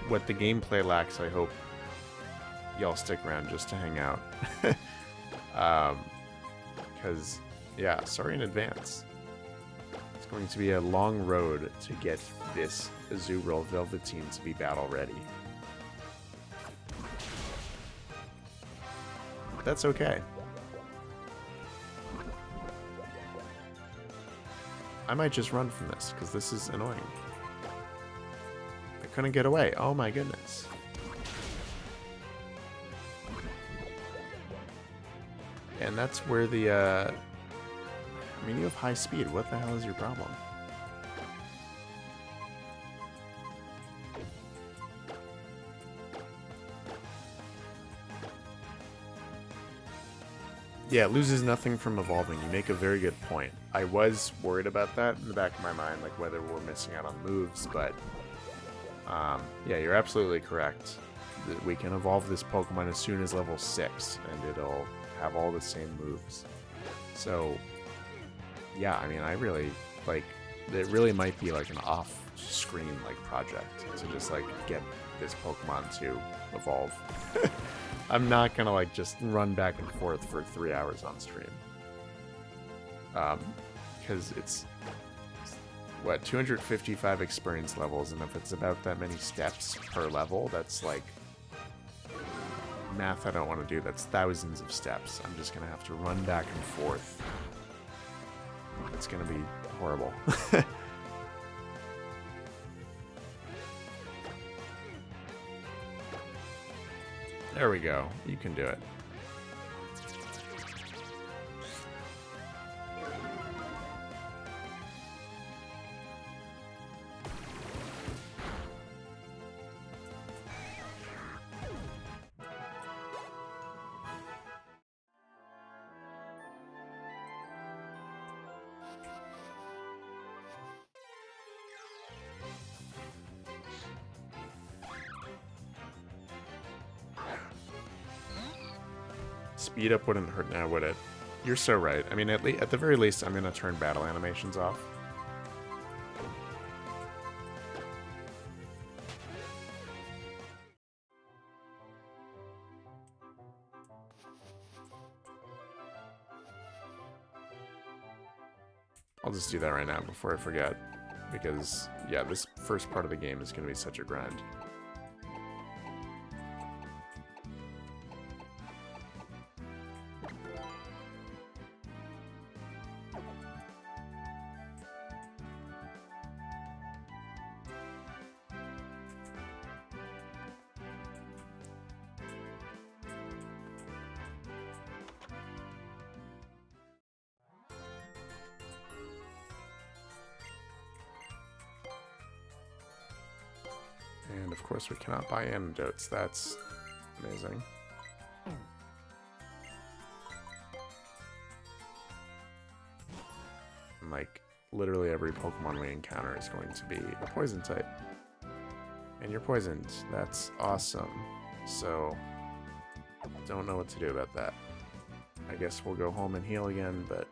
what the gameplay lacks, I hope y'all stick around just to hang out. Because, yeah, sorry in advance. It's going to be a long road to get this Azurill Velveteen to be battle ready. But that's okay. I might just run from this, because this is annoying. I couldn't get away. Oh my goodness. And that's where the, I mean, you have high speed. What the hell is your problem? Yeah, it loses nothing from evolving. You make a very good point. I was worried about that in the back of my mind, like whether we're missing out on moves, but yeah, you're absolutely correct. We can evolve this Pokemon as soon as level 6, and it'll have all the same moves. So, yeah, I mean, I really, like, it really might be like an off-screen, like, project to just, like, get this Pokemon to evolve. I'm not gonna, like, just run back and forth for 3 hours on stream. Because it's, what, 255 experience levels, and if it's about that many steps per level, that's, like, math I don't want to do. That's thousands of steps. I'm just going to have to run back and forth. It's going to be horrible. There we go. You can do it. Speed up wouldn't hurt now, would it? You're so right. I mean, at the very least, I'm going to turn battle animations off. I'll just do that right now before I forget. Because, yeah, this first part of the game is going to be such a grind. And of course we cannot buy antidotes. That's amazing. And like, literally every Pokemon we encounter is going to be a poison type. And you're poisoned. That's awesome. So, don't know what to do about that. I guess we'll go home and heal again, but...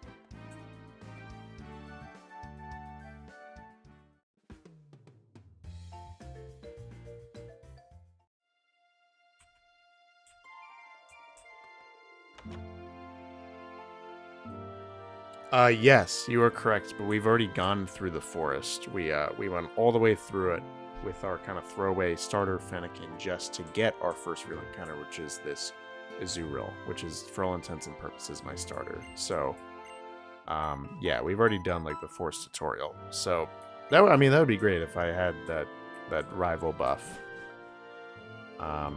yes, you are correct, but we've already gone through the forest. We went all the way through it with our kind of throwaway starter Fennekin just to get our first real encounter, which is this Azurill, which is, for all intents and purposes, my starter. So, yeah, we've already done, like, the forest tutorial. So, that would be great if I had that rival buff. But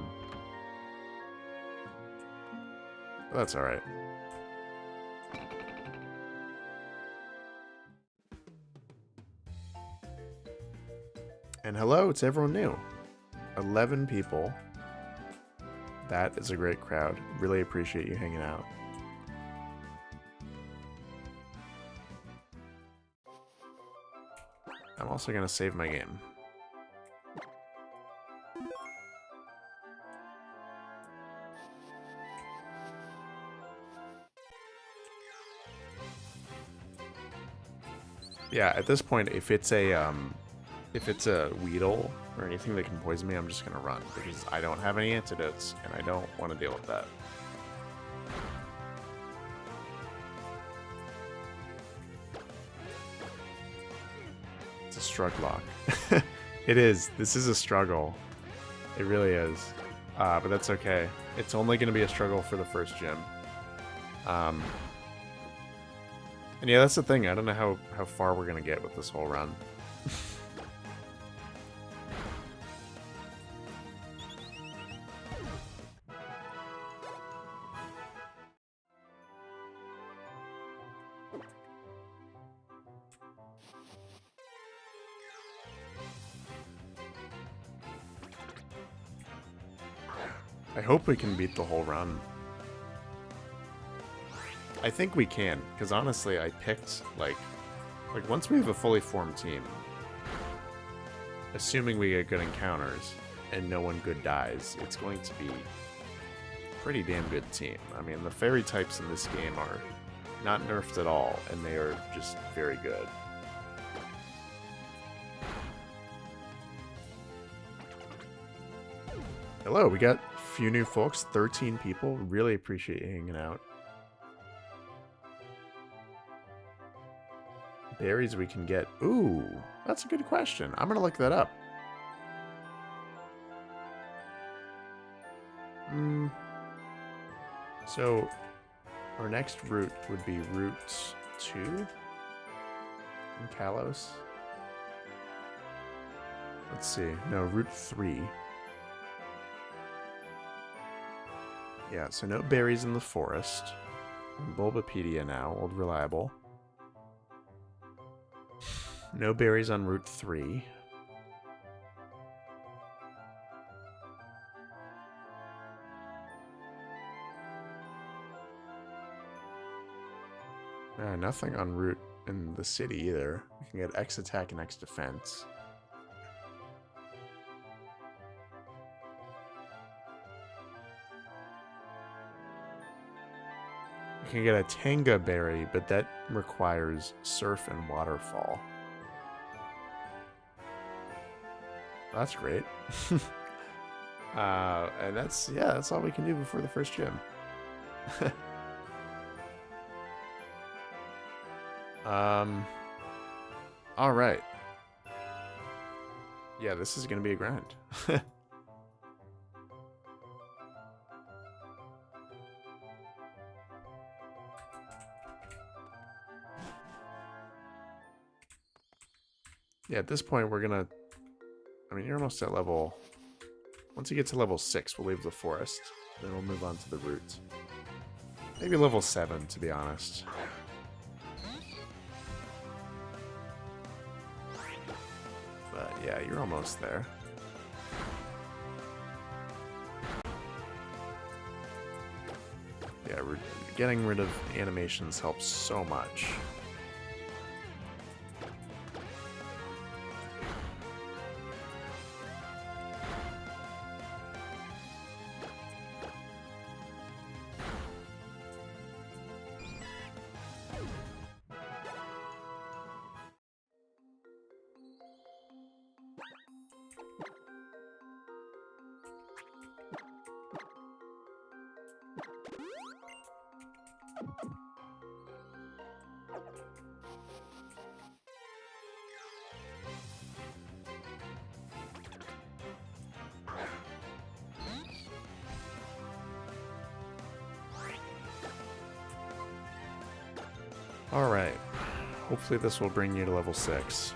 that's alright. And hello to everyone new. 11 people. That is a great crowd. Really appreciate you hanging out. I'm also going to save my game. Yeah, at this point, if it's a Weedle or anything that can poison me, I'm just gonna run because I don't have any antidotes and I don't want to deal with that. It's a struggle. It is. This is a struggle. It really is. But that's okay. It's only gonna be a struggle for the first gym. And yeah, that's the thing. I don't know how far we're gonna get with this whole run. I hope we can beat the whole run. I think we can, because honestly, I picked, like once we have a fully formed team, assuming we get good encounters and no one good dies, it's going to be a pretty damn good team. I mean, the fairy types in this game are not nerfed at all, and they are just very good. Hello, we got a few new folks, 13 people. Really appreciate you hanging out. Berries we can get. Ooh, that's a good question. I'm gonna look that up. So our next route would be Route 2 in Kalos. Let's see. No, Route 3. Yeah, so no berries in the forest. Bulbapedia now, old reliable. No berries on Route 3. Nothing on route in the city either. You can get X attack and X defense. You can get a Tanga berry, but that requires Surf and Waterfall. That's great. And that's all we can do before the first gym. All right. Yeah, this is going to be a grind. Yeah, at this point, we're going to... I mean, you're almost at level... Once you get to level 6, we'll leave the forest. Then we'll move on to the route. Maybe level 7, to be honest. But yeah, you're almost there. Yeah, getting rid of animations helps so much. Alright. Hopefully this will bring you to level 6.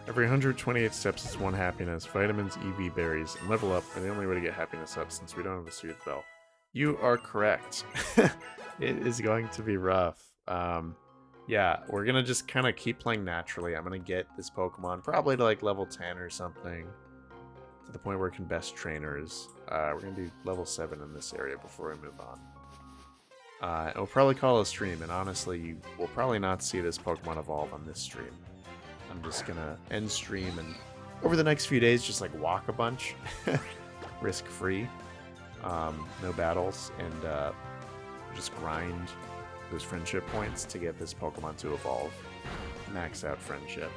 Every 128 steps is 1 happiness. Vitamins, Eevee berries, and level up are the only way to get happiness up since we don't have a Soothe Bell. You are correct. It is going to be rough. Yeah, we're going to just kind of keep playing naturally. I'm going to get this Pokemon probably to like level 10 or something. To the point where it can best trainers. We're going to do level 7 in this area before we move on. We'll probably call a stream, and honestly, you will probably not see this Pokemon evolve on this stream. I'm just gonna end stream and over the next few days just like walk a bunch, risk free, no battles, and just grind those friendship points to get this Pokemon to evolve, max out friendship.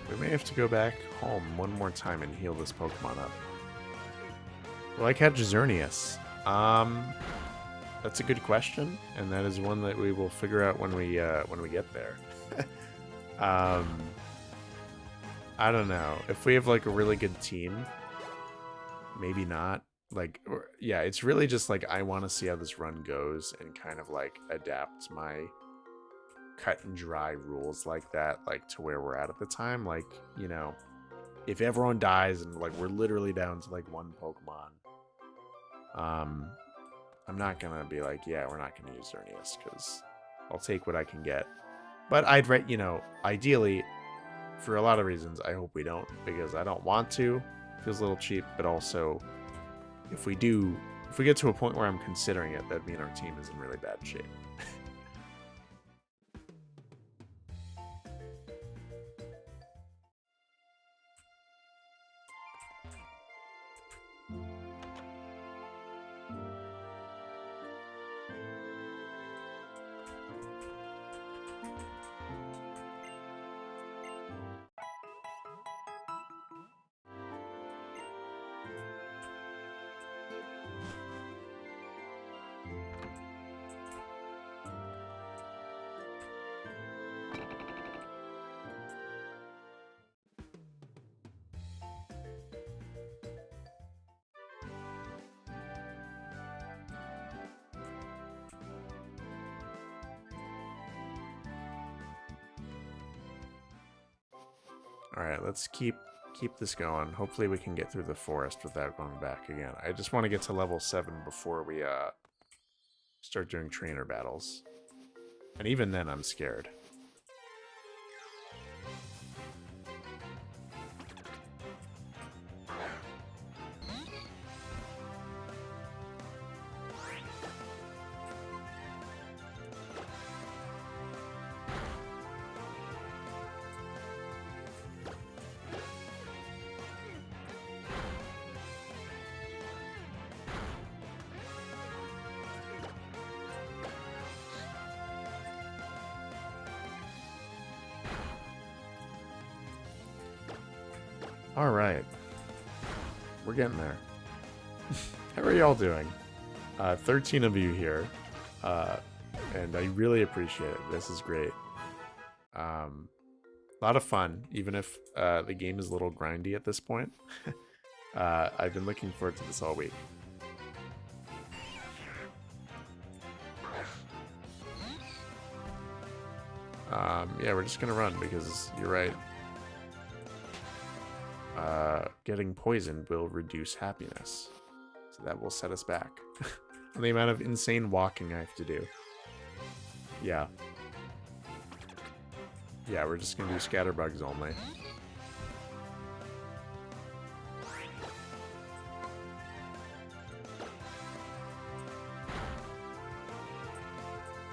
We may have to go back home one more time and heal this Pokemon up. Will I catch Xerneas? That's a good question, and that is one that we will figure out when we get there. I don't know. If we have like a really good team, maybe not. yeah, it's really just like I want to see how this run goes and kind of like adapt my cut and dry rules like that, like to where we're at the time. Like, you know, if everyone dies and like we're literally down to like one Pokemon, I'm not gonna be like, yeah, we're not gonna use Xerneas because I'll take what I can get. But you know, ideally, for a lot of reasons, I hope we don't, because I don't want to. It feels a little cheap, but also if we get to a point where I'm considering it, that'd mean our team is in really bad shape. Alright, let's keep this going. Hopefully we can get through the forest without going back again. I just want to get to level 7 before we start doing trainer battles. And even then I'm scared. Alright. We're getting there. How are y'all doing? 13 of you here. And I really appreciate it. This is great. A lot of fun, even if the game is a little grindy at this point. I've been looking forward to this all week. Yeah, we're just gonna run because you're right. Getting poisoned will reduce happiness. So that will set us back. The amount of insane walking I have to do. Yeah. Yeah, we're just gonna do scatterbugs only.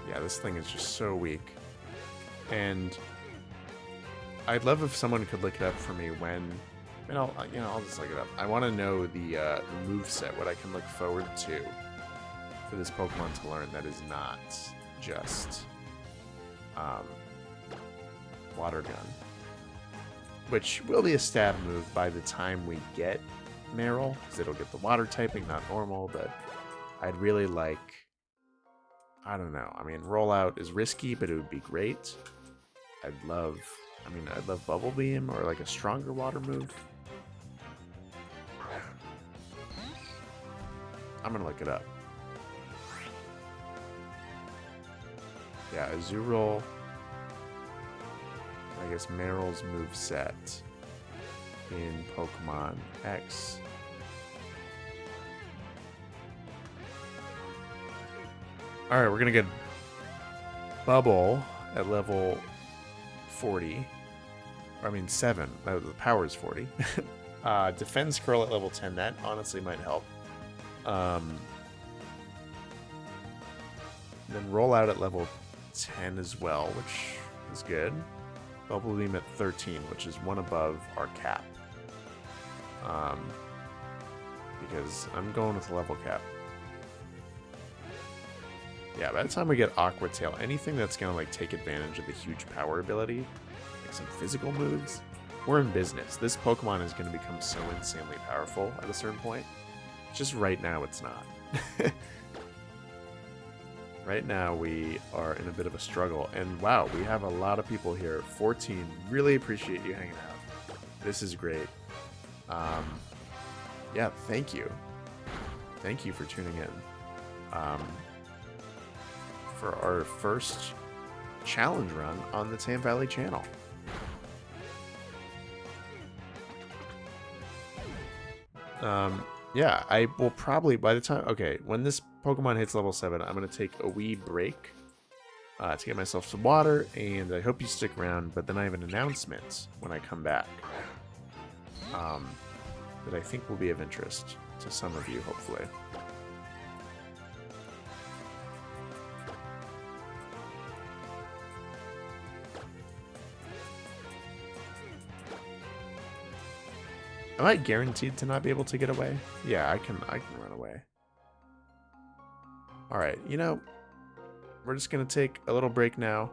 Yeah, this thing is just so weak. And I'd love if someone could look it up for me when... And I'll just look it up. I want to know the moveset, what I can look forward to for this Pokemon to learn that is not just Water Gun. Which will be a stab move by the time we get Marill, because it'll get the water typing, not normal, but I'd really like... I don't know. I mean, Rollout is risky, but it would be great. I'd love Bubble Beam or like a stronger water move. I'm gonna look it up. Yeah, Azurill. I guess Marill's moveset in Pokemon X. Alright, we're gonna get Bubble at level 40. I mean 7. The power is 40. Defense Curl at level 10. That honestly might help. Then roll out at level 10 as well, which is good. Bubble Beam at 13, which is one above our cap. Because I'm going with the level cap. Yeah, by the time we get Aqua Tail, anything that's gonna like take advantage of the huge power ability, like some physical moves, we're in business. This Pokemon is gonna become so insanely powerful at a certain point. Just right now, it's not. Right now, we are in a bit of a struggle. And wow, we have a lot of people here. 14. Really appreciate you hanging out. This is great. Yeah, thank you. thank you for tuning in for our first challenge run on the Tam Valley channel. Yeah, I will probably, by the time, okay, when this Pokemon hits level 7, I'm going to take a wee break to get myself some water, and I hope you stick around, but then I have an announcement when I come back that I think will be of interest to some of you, hopefully. Am I guaranteed to not be able to get away? Yeah, I can run away. Alright, you know, we're just going to take a little break now.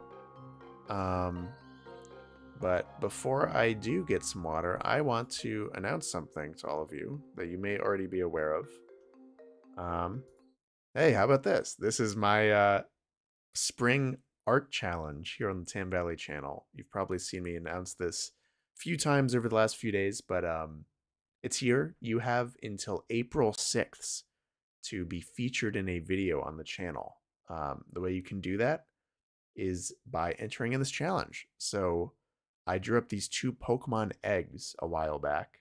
But before I do get some water, I want to announce something to all of you that you may already be aware of. Hey, how about this? This is my spring art challenge here on the Tam Valley channel. You've probably seen me announce this a few times over the last few days, but it's here. You have until April 6th to be featured in a video on the channel. The way you can do that is by entering in this challenge. So I drew up these 2 Pokemon eggs a while back,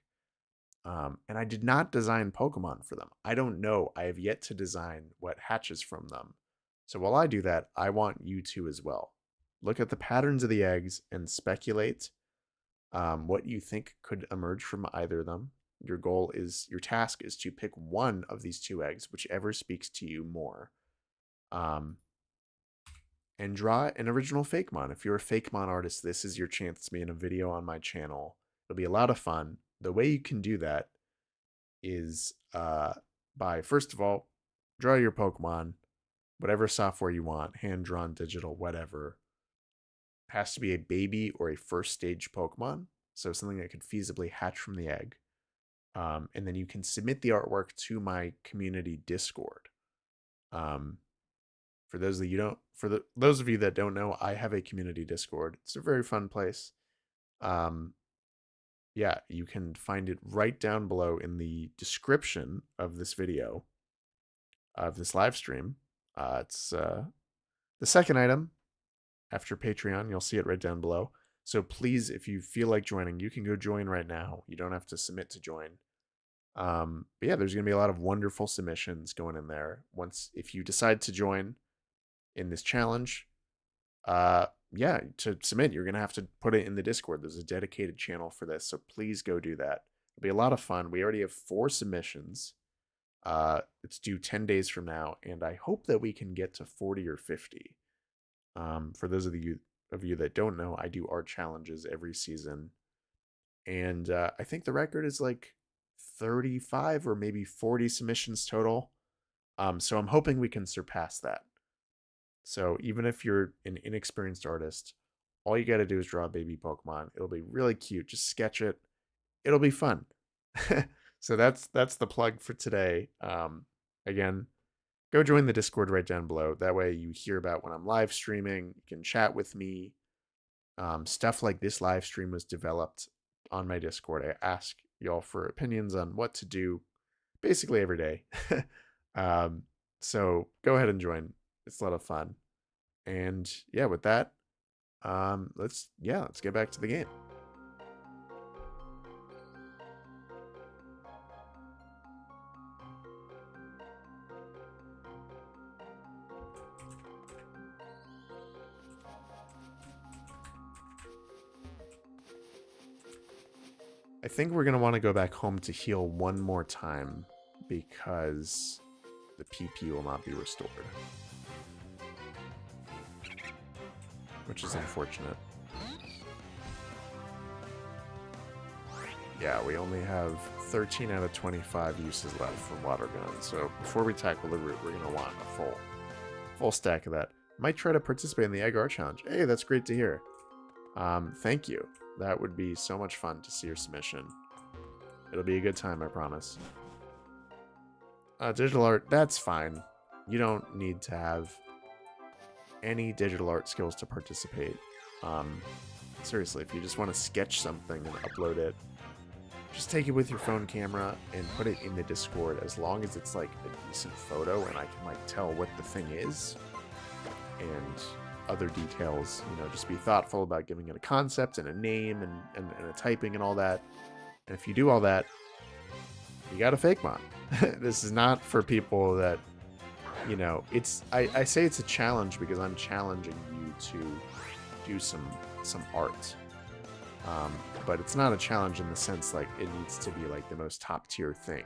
and I did not design Pokemon for them. I don't know. I have yet to design what hatches from them. So while I do that, I want you to as well. Look at the patterns of the eggs and speculate what you think could emerge from either of them. Your task is to pick one of these 2 eggs, whichever speaks to you more. And draw an original Fakemon. If you're a Fakemon artist, this is your chance to be in a video on my channel. It'll be a lot of fun. The way you can do that is by, first of all, draw your Pokemon, whatever software you want, hand-drawn, digital, whatever. It has to be a baby or a first stage Pokemon, so something that could feasibly hatch from the egg. And then you can submit the artwork to my community Discord. For those of you that don't know, I have a community Discord. It's a very fun place. Yeah, you can find it right down below in the description of this video, of this live stream. It's the second item after Patreon. You'll see it right down below. So please, if you feel like joining, you can go join right now. You don't have to submit to join. But yeah, there's going to be a lot of wonderful submissions going in there. If you decide to join in this challenge, yeah, to submit, you're going to have to put it in the Discord. There's a dedicated channel for this, so please go do that. It'll be a lot of fun. We already have 4 submissions. It's due 10 days from now, and I hope that we can get to 40 or 50. For those of you that don't know, I do art challenges every season, and I think the record is like 35 or maybe 40 submissions total. So I'm hoping we can surpass that. So even if you're an inexperienced artist, all you got to do is draw a baby Pokemon. It'll be really cute. Just sketch it. It'll be fun. So that's the plug for today. Again, go join the Discord right down below. That way you hear about when I'm live streaming. You can chat with me. Stuff like this live stream was developed on my Discord. I ask y'all for opinions on what to do basically every day. So go ahead and join. It's a lot of fun. And yeah, with that, let's get back to the game. I think we're going to want to go back home to heal one more time because the PP will not be restored, which is unfortunate. Yeah, we only have 13 out of 25 uses left for Water Gun, so before we tackle the route, we're going to want a full stack of that. Might try to participate in the Egg Art Challenge. Hey, that's great to hear. Thank you. That would be so much fun to see your submission. It'll be a good time, I promise. Digital art, that's fine. You don't need to have any digital art skills to participate. Seriously, if you just want to sketch something and upload it, just take it with your phone camera and put it in the Discord, as long as it's like a decent photo and I can like tell what the thing is and other details. You know, just be thoughtful about giving it a concept and a name and a typing and all that. And if you do all that, you got a fake mon. This is not for people that, you know, it's I say it's a challenge because I'm challenging you to do some art. But it's not a challenge in the sense like it needs to be like the most top tier thing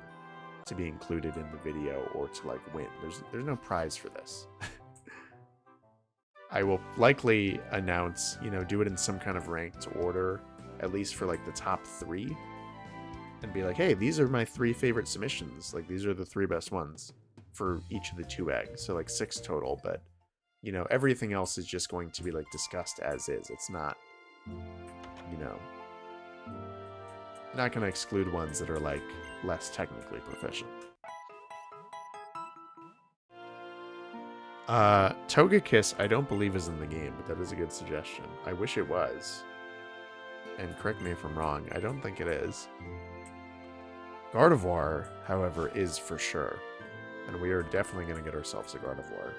to be included in the video or to like win. There's no prize for this. I will likely announce, you know, do it in some kind of ranked order, at least for like the top 3, and be like, hey, these are my 3 favorite submissions. Like, these are the 3 best ones for each of the 2 eggs. So like 6 total, but you know, everything else is just going to be like discussed as is. It's not, you know, not going to exclude ones that are like less technically proficient. Togekiss, I don't believe is in the game, but that is a good suggestion. I wish it was. And correct me if I'm wrong, I don't think it is. Gardevoir, however, is for sure. And we are definitely going to get ourselves a Gardevoir.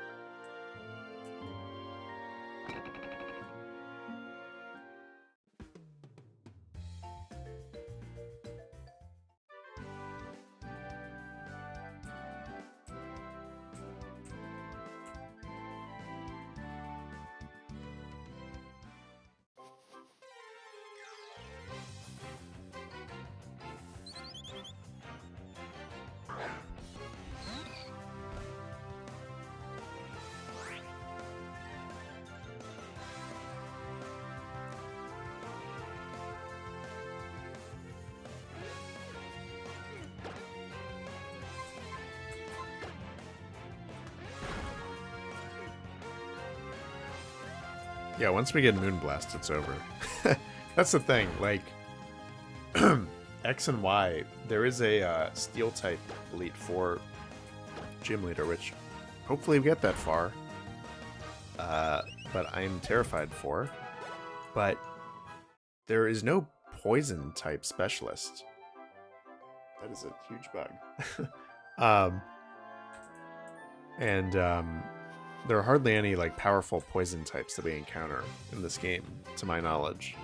Yeah, once we get Moonblast, it's over. That's the thing, like, X and Y, there is a Steel-type Elite Four gym leader, which hopefully we get that far, but I'm terrified for. But there is no Poison-type specialist. That is a huge bug. There are hardly any like powerful poison types that we encounter in this game, to my knowledge.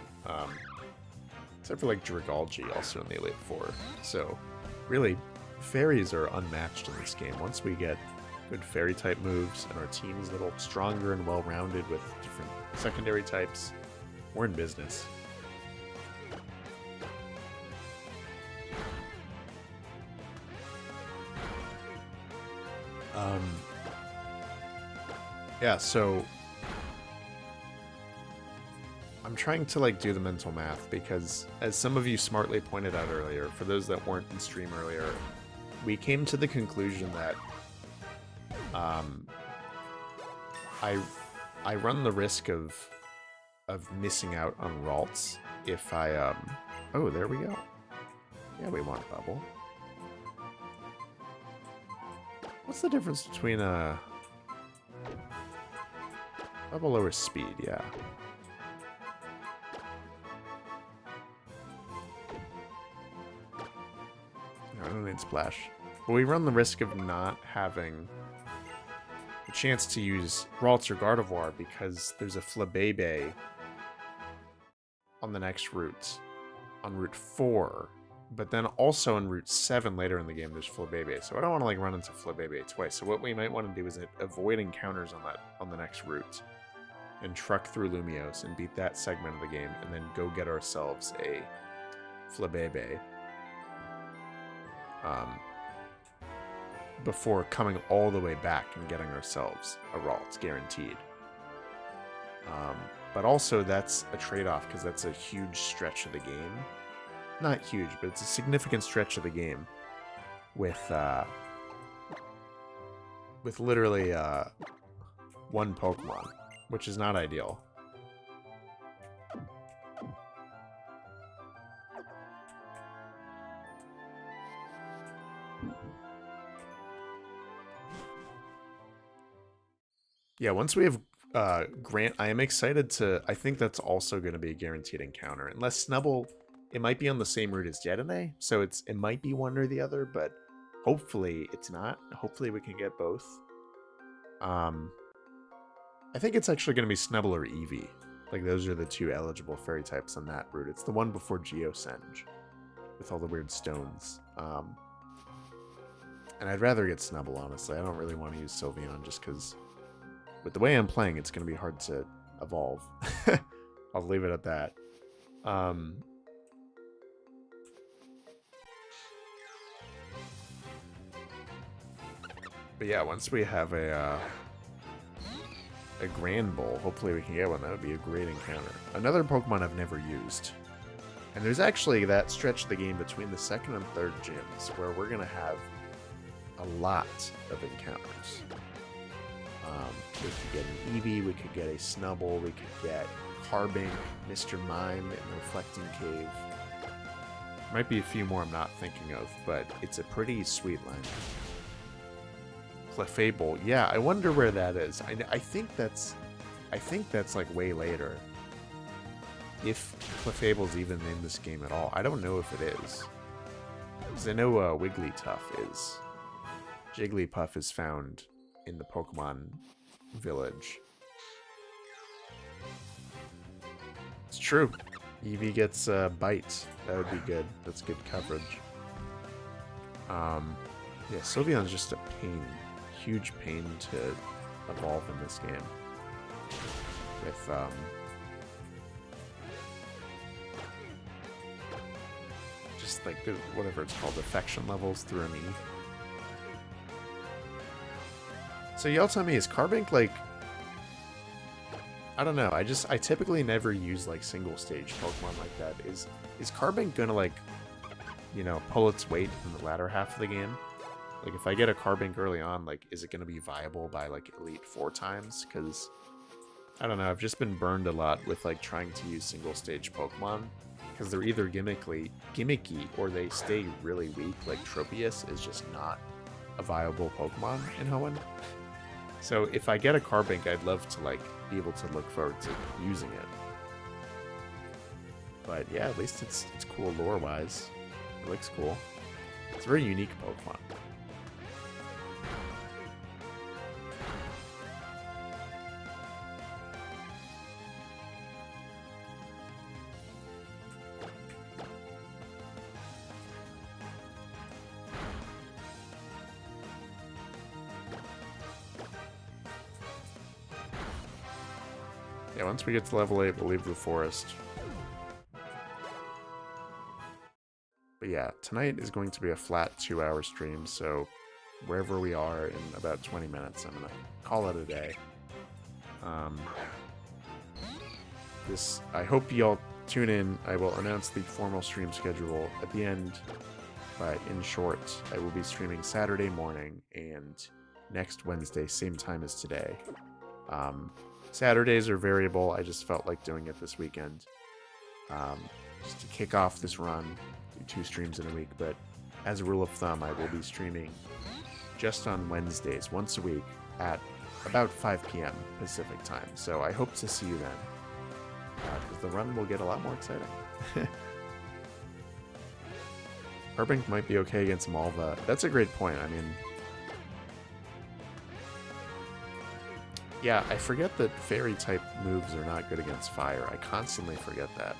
Except for like Dragalge, also in the Elite Four. So really, fairies are unmatched in this game. Once we get good fairy type moves and our team is a little stronger and well-rounded with different secondary types, we're in business. Yeah, so I'm trying to like do the mental math because, as some of you smartly pointed out earlier, for those that weren't in stream earlier, we came to the conclusion that I run the risk of missing out on Ralts if I oh, there we go. Yeah, we want Bubble. What's the difference between a Bubble lowers speed? Yeah. No, I don't need Splash. But we run the risk of not having a chance to use Ralts or Gardevoir because there's a Flabébé on the next route, on Route 4, but then also on Route 7 later in the game there's Flabébé, so I don't want to like run into Flabébé twice. So what we might want to do is avoid encounters on the next route and truck through Lumiose and beat that segment of the game, and then go get ourselves a Flabébé before coming all the way back and getting ourselves a Ralts, guaranteed. But also that's a trade-off because that's a huge stretch of the game. Not huge, but it's a significant stretch of the game with literally one Pokemon, which is not ideal. Yeah, once we have Grant, I am excited to... I think that's also going to be a guaranteed encounter. Unless Snubbull it might be on the same route as Jedinay, so it might be one or the other, but hopefully it's not. Hopefully we can get both. I think it's actually going to be Snubble or Eevee. Like, those are the two eligible fairy types on that route. It's the one before Geosenge, with all the weird stones. And I'd rather get Snubble, honestly. I don't really want to use Sylveon, just because with the way I'm playing, it's going to be hard to evolve. I'll leave it at that. But yeah, once we have a Grand Bull, hopefully we can get one. That would be a great encounter. Another Pokemon I've never used. And there's actually that stretch of the game between the second and third gyms where we're going to have a lot of encounters. We could get an Eevee, we could get a Snubble, we could get Carbink, Mr. Mime in the Reflecting Cave. Might be a few more I'm not thinking of, but it's a pretty sweet lineup. Clefable, yeah, I wonder where that is. I think that's like way later. If Clefable's even in this game at all. I don't know if it is. Because I know Wigglytuff is. Jigglypuff is found in the Pokemon Village. It's true. Eevee gets Bite. That would be good. That's good coverage. Yeah, Sylveon's just a pain. Huge pain to evolve in this game. With, just like the, whatever it's called, affection levels through an E. So y'all tell me, is Carbink like, I don't know, I typically never use like single stage Pokemon like that. Is Carbink gonna like, you know, pull its weight in the latter half of the game? Like if I get a Carbink early on, like is it gonna be viable by like Elite 4 times? Because I don't know, I've just been burned a lot with like trying to use single stage Pokemon. Because they're either gimmicky or they stay really weak, like Tropius is just not a viable Pokemon in Hoenn. So if I get a Carbink, I'd love to like be able to look forward to using it. But yeah, at least it's cool lore-wise. It looks cool. It's a very unique Pokemon. Yeah, once we get to level 8, we'll leave the forest. But yeah, tonight is going to be a flat 2-hour stream, so wherever we are in about 20 minutes, I'm gonna call it a day. I hope y'all tune in. I will announce the formal stream schedule at the end, but in short, I will be streaming Saturday morning and next Wednesday, same time as today. Saturdays are variable. I just felt like doing it this weekend. Just to kick off this run, do 2 streams in a week, but as a rule of thumb, I will be streaming just on Wednesdays, once a week, at about 5 p.m. Pacific time. So I hope to see you then, because the run will get a lot more exciting. Carbink might be okay against Malva. That's a great point. I mean, yeah, I forget that fairy-type moves are not good against fire. I constantly forget that.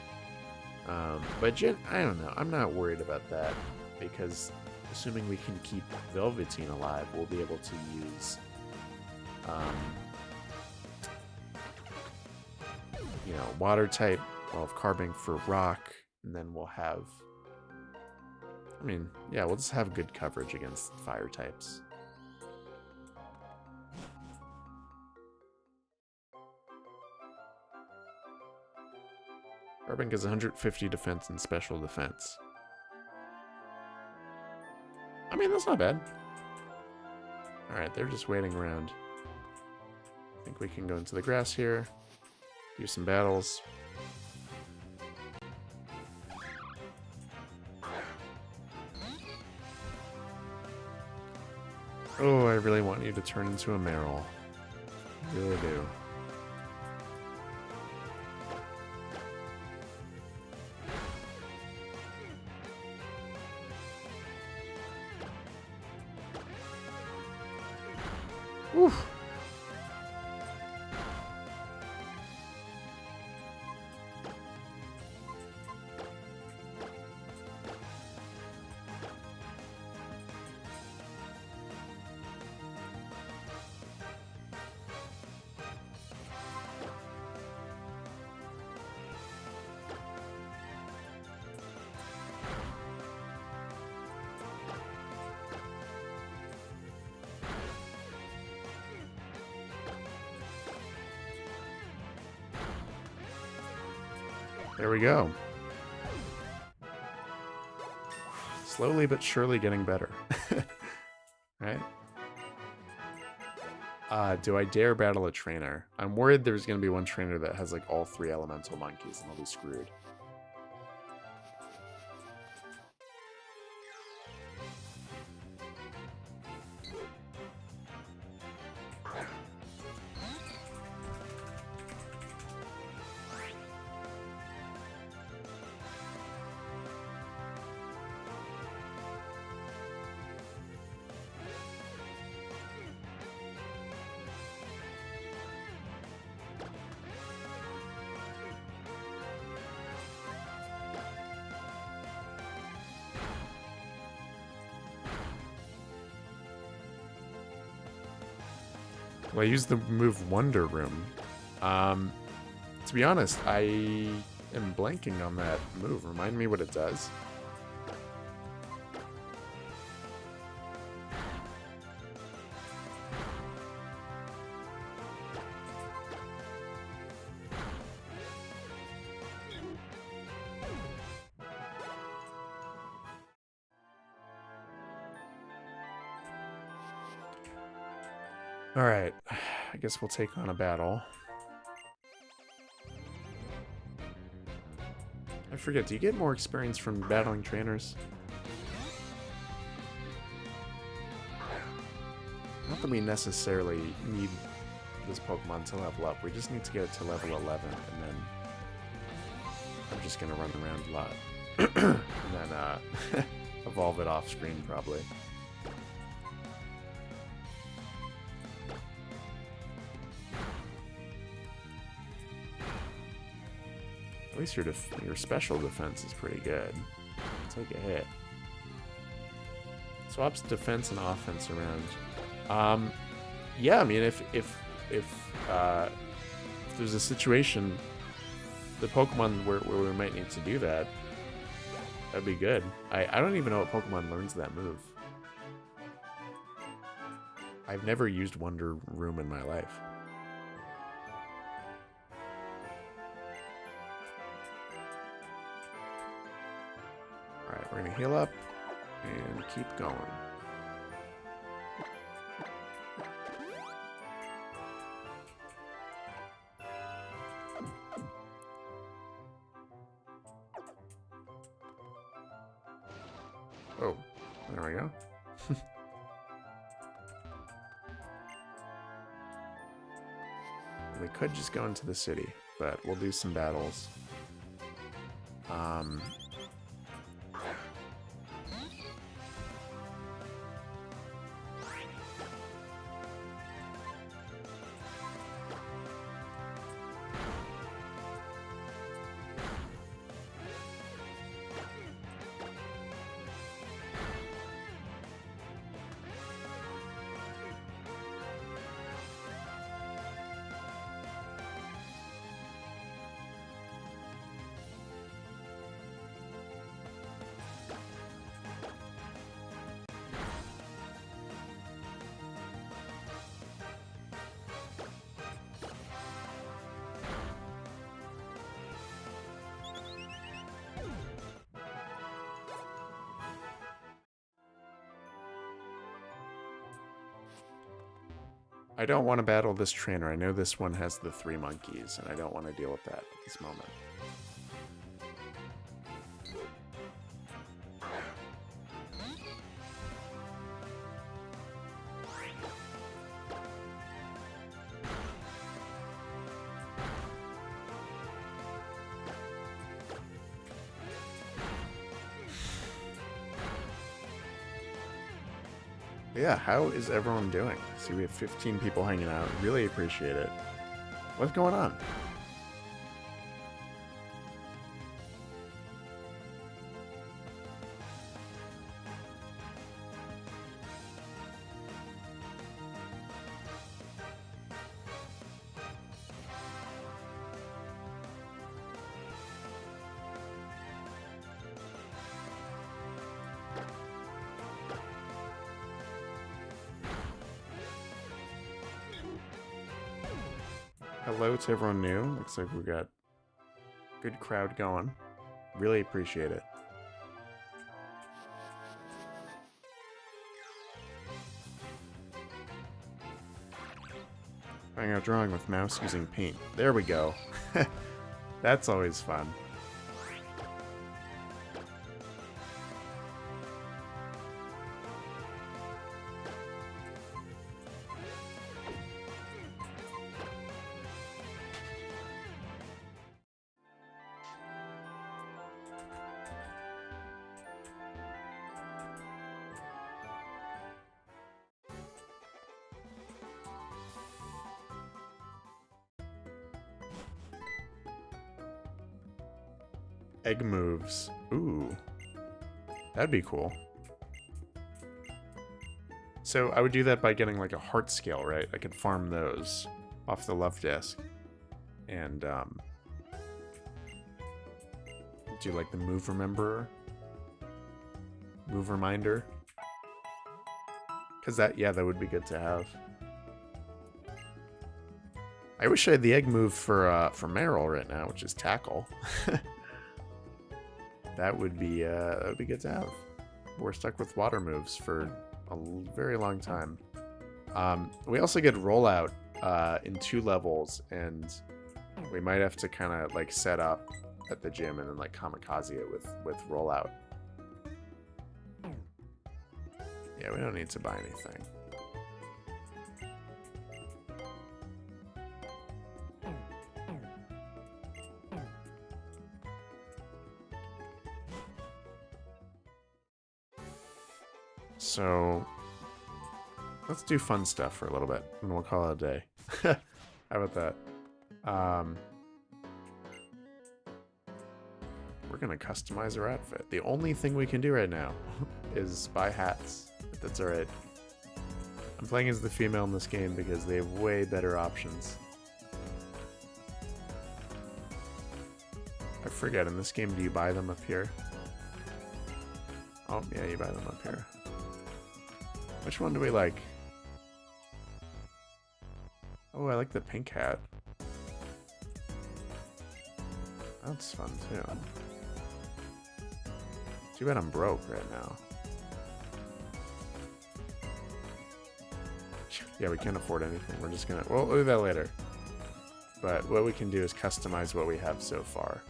But I don't know. I'm not worried about that, because assuming we can keep Velveteen alive, we'll be able to use, you know, Water-type. We'll have Carbink for Rock, and then we'll have... I mean, yeah, we'll just have good coverage against fire types. Carbink has 150 defense and special defense. I mean, that's not bad. Alright, they're just waiting around. I think we can go into the grass here. Do some battles. Oh, I really want you to turn into a Meryl. I really do. Oof. There we go. Slowly but surely getting better. Right? Do I dare battle a trainer? I'm worried there's going to be one trainer that has like all 3 elemental monkeys and I'll be screwed. Well, I used the move Wonder Room. To be honest, I am blanking on that move. Remind me what it does. Alright, I guess we'll take on a battle. I forget, do you get more experience from battling trainers? Not that we necessarily need this Pokemon to level up, we just need to get it to level 11, and then I'm just gonna run around a lot. And then, evolve it off screen, probably. At least your special defense is pretty good. Take a hit. Swaps defense and offense around. Yeah, I mean, if there's a situation, the Pokemon where we might need to do that, that'd be good. I don't even know what Pokemon learns that move. I've never used Wonder Room in my life. Alright, we're gonna heal up and keep going. Oh, there we go. We could just go into the city, but we'll do some battles. I don't want to battle this trainer. I know this one has the 3 monkeys, and I don't want to deal with that at this moment. Yeah, how is everyone doing? See, we have 15 people hanging out. Really appreciate it. What's going on? Hello to everyone new. Looks like we got a good crowd going. Really appreciate it. Trying out drawing with mouse using paint. There we go. That's always fun. Egg moves. Ooh. That'd be cool. So I would do that by getting like a heart scale, right? I could farm those off the love disc. And do like the move rememberer. Move reminder. Cause that would be good to have. I wish I had the egg move for Meryl right now, which is tackle. That would be good to have. We're stuck with water moves for a very long time. We also get rollout in 2 levels, and we might have to kind of like set up at the gym and then like kamikaze it with rollout. Yeah, we don't need to buy anything. So let's do fun stuff for a little bit, and we'll call it a day. How about that? We're gonna customize our outfit. The only thing we can do right now is buy hats. But that's alright. I'm playing as the female in this game because they have way better options. I forget, in this game, do you buy them up here? Oh, yeah, you buy them up here. Which one do we like? Oh, I like the pink hat. That's fun, too. Too bad I'm broke right now. Yeah, we can't afford anything. We're just gonna... We'll do that later. But what we can do is customize what we have so far.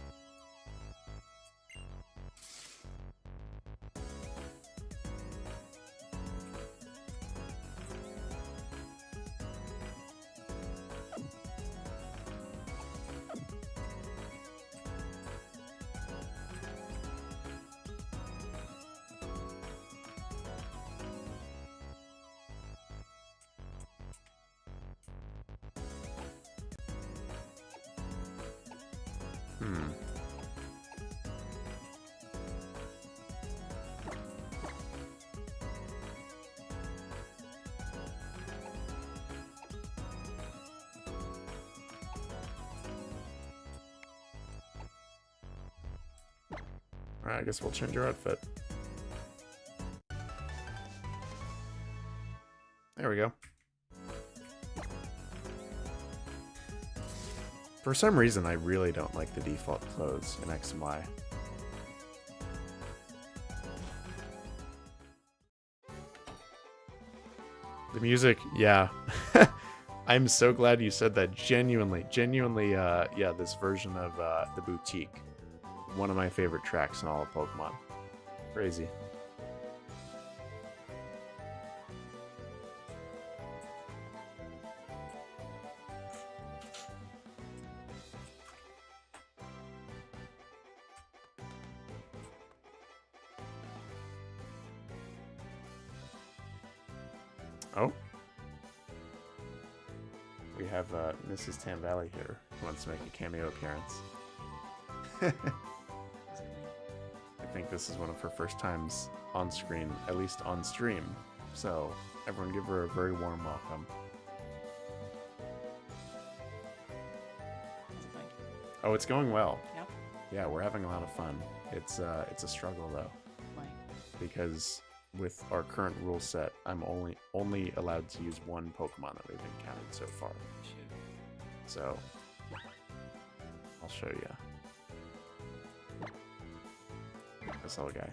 Alright, I guess we'll change our outfit. There we go. For some reason, I really don't like the default clothes in X and Y. The music, yeah. I'm so glad you said that. Genuinely, yeah, this version of the Boutique. One of my favorite tracks in all of Pokemon. Crazy. Oh. We have Mrs. Tam Valley here who wants to make a cameo appearance. I think this is one of her first times on screen, at least on stream. So everyone give her a very warm welcome. Oh, it's going well. Yeah. Yeah, we're having a lot of fun. It's a struggle though. Why? Because with our current rule set, I'm only allowed to use one Pokemon that we've encountered so far. Shoot. So I'll show you. This little guy.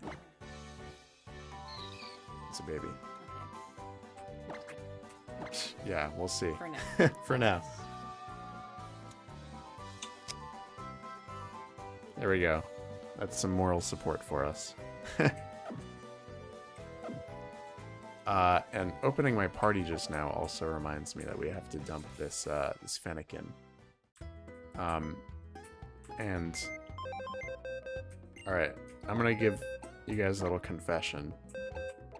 It's a baby. Okay. Yeah, we'll see. For now. For now. There we go. That's some moral support for us. And opening my party just now also reminds me that we have to dump this this Fennekin. And all right, I'm gonna give you guys a little confession.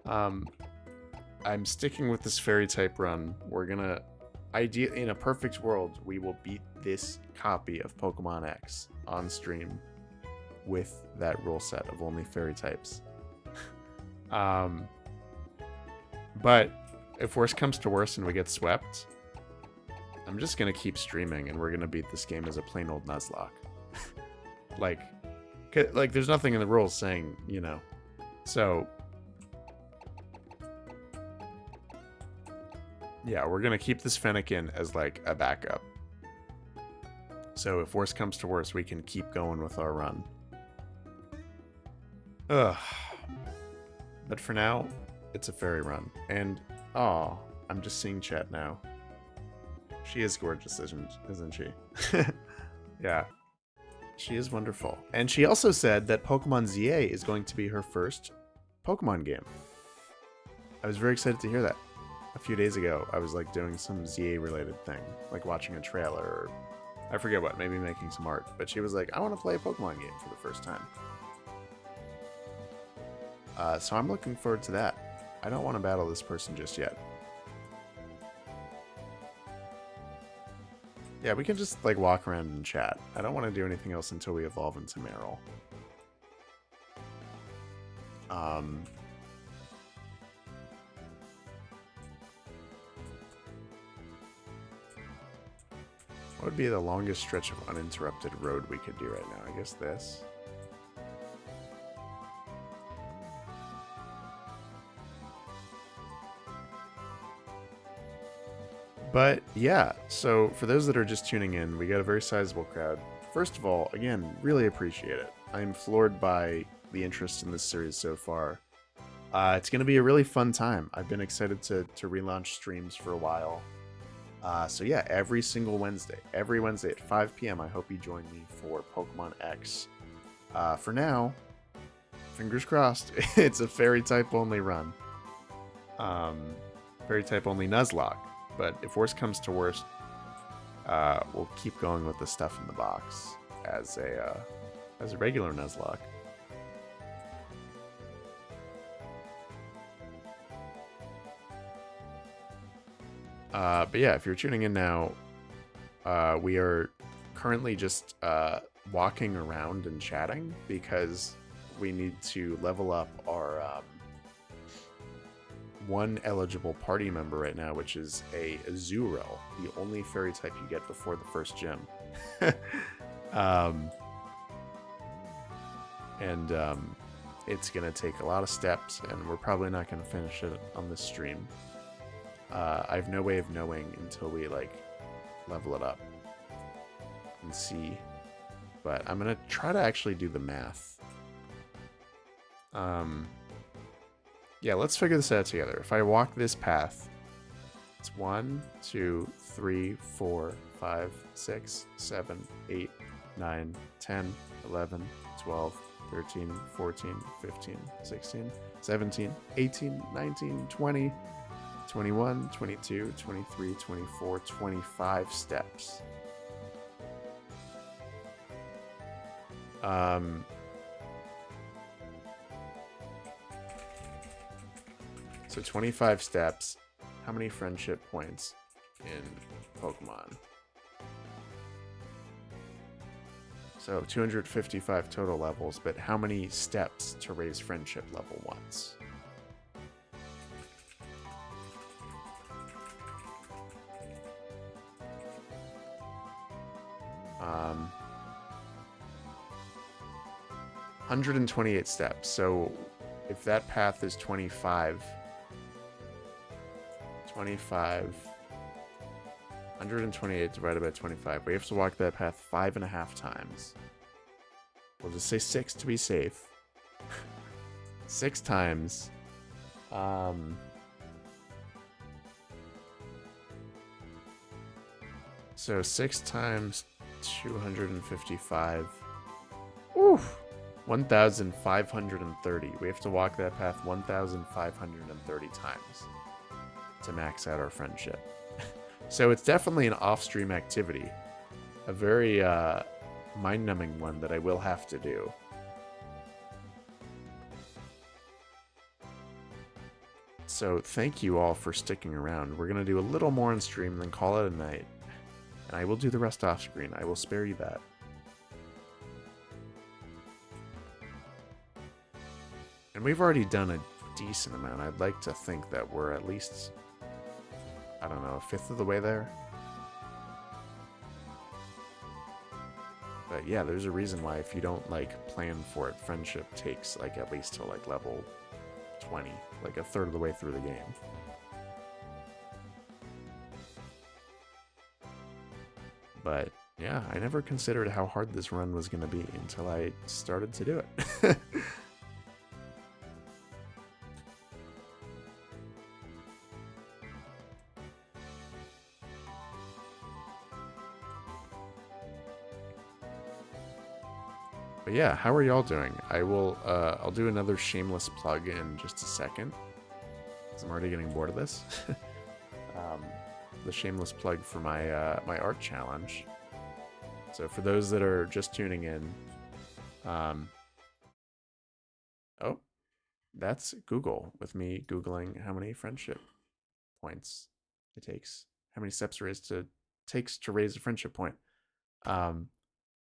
I'm sticking with this fairy type run. We're gonna, in a perfect world, we will beat this copy of Pokemon X on stream with that rule set of only fairy types. But if worse comes to worse and we get swept, I'm just gonna keep streaming and we're gonna beat this game as a plain old Nuzlocke. like there's nothing in the rules saying, you know. So yeah, we're gonna keep this Fennekin as like a backup. So if worse comes to worse, we can keep going with our run. Ugh. But for now, it's a fairy run. And, oh, I'm just seeing chat now. She is gorgeous, isn't she? Yeah. She is wonderful. And she also said that Pokemon ZA is going to be her first Pokemon game. I was very excited to hear that. A few days ago, I was like doing some ZA related thing, like watching a trailer or I forget what, maybe making some art. But she was like, I want to play a Pokemon game for the first time. So I'm looking forward to that. I don't want to battle this person just yet. Yeah, we can just like walk around and chat. I don't want to do anything else until we evolve into Meryl. What would be the longest stretch of uninterrupted road we could do right now? I guess this. But yeah, so for those that are just tuning in, we got a very sizable crowd. First of all, again, really appreciate it. I'm floored by the interest in this series so far. It's going to be a really fun time. I've been excited to relaunch streams for a while. So yeah, every Wednesday at 5 p.m. I hope you join me for Pokemon X. For now, fingers crossed, it's a fairy type only run. Fairy type only Nuzlocke. But if worse comes to worse, we'll keep going with the stuff in the box as a regular Nuzlocke. But yeah, if you're tuning in now, we are currently just walking around and chatting because we need to level up our one eligible party member right now, which is a Azurill, the only fairy type you get before the first gym. It's gonna take a lot of steps, and we're probably not gonna finish it on this stream. I have no way of knowing until we like level it up and see, but I'm gonna try to actually do the math. Yeah, let's figure this out together. If I walk this path, it's 1, 2, 3, 4, 5, 6, 7, 8, 9, 10, 11, 12, 13, 14, 15, 16, 17, 18, 19, 20, 21, 22, 23, 24, 25 steps. So 25 steps. how many friendship points in Pokemon? So 255 total levels, but how many steps to raise friendship level once? Um, 128 steps. So if that path is 25, 128 divided by 25. We have to walk that path 5.5 times. We'll just say 6 to be safe. 6 times. So 6 times 255. Oof. 1,530. We have to walk that path 1,530 times to max out our friendship. So it's definitely an off-stream activity. A very mind-numbing one that I will have to do. So thank you all for sticking around. We're going to do a little more on stream and then call it a night. And I will do the rest off-screen. I will spare you that. And we've already done a decent amount. I'd like to think that we're at least, I don't know, a fifth of the way there. But yeah, there's a reason why if you don't like plan for it, friendship takes like at least to like level 20, like a third of the way through the game. But yeah, I never considered how hard this run was going to be until I started to do it. But yeah, how are y'all doing? I'll do another shameless plug in just a second, because I'm already getting bored of this. The shameless plug for my my art challenge. So for those that are just tuning in, oh, that's Google with me Googling how many friendship points it takes, how many steps takes to raise a friendship point. But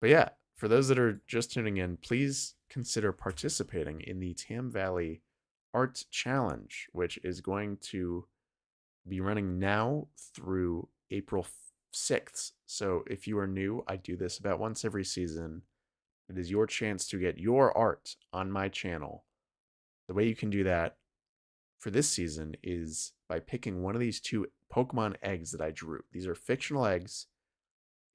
yeah, for those that are just tuning in, please consider participating in the Tam Valley Art Challenge, which is going to be running now through April 6th. So if you are new, I do this about once every season. It is your chance to get your art on my channel. The way you can do that for this season is by picking one of these 2 Pokemon eggs that I drew. These are fictional eggs,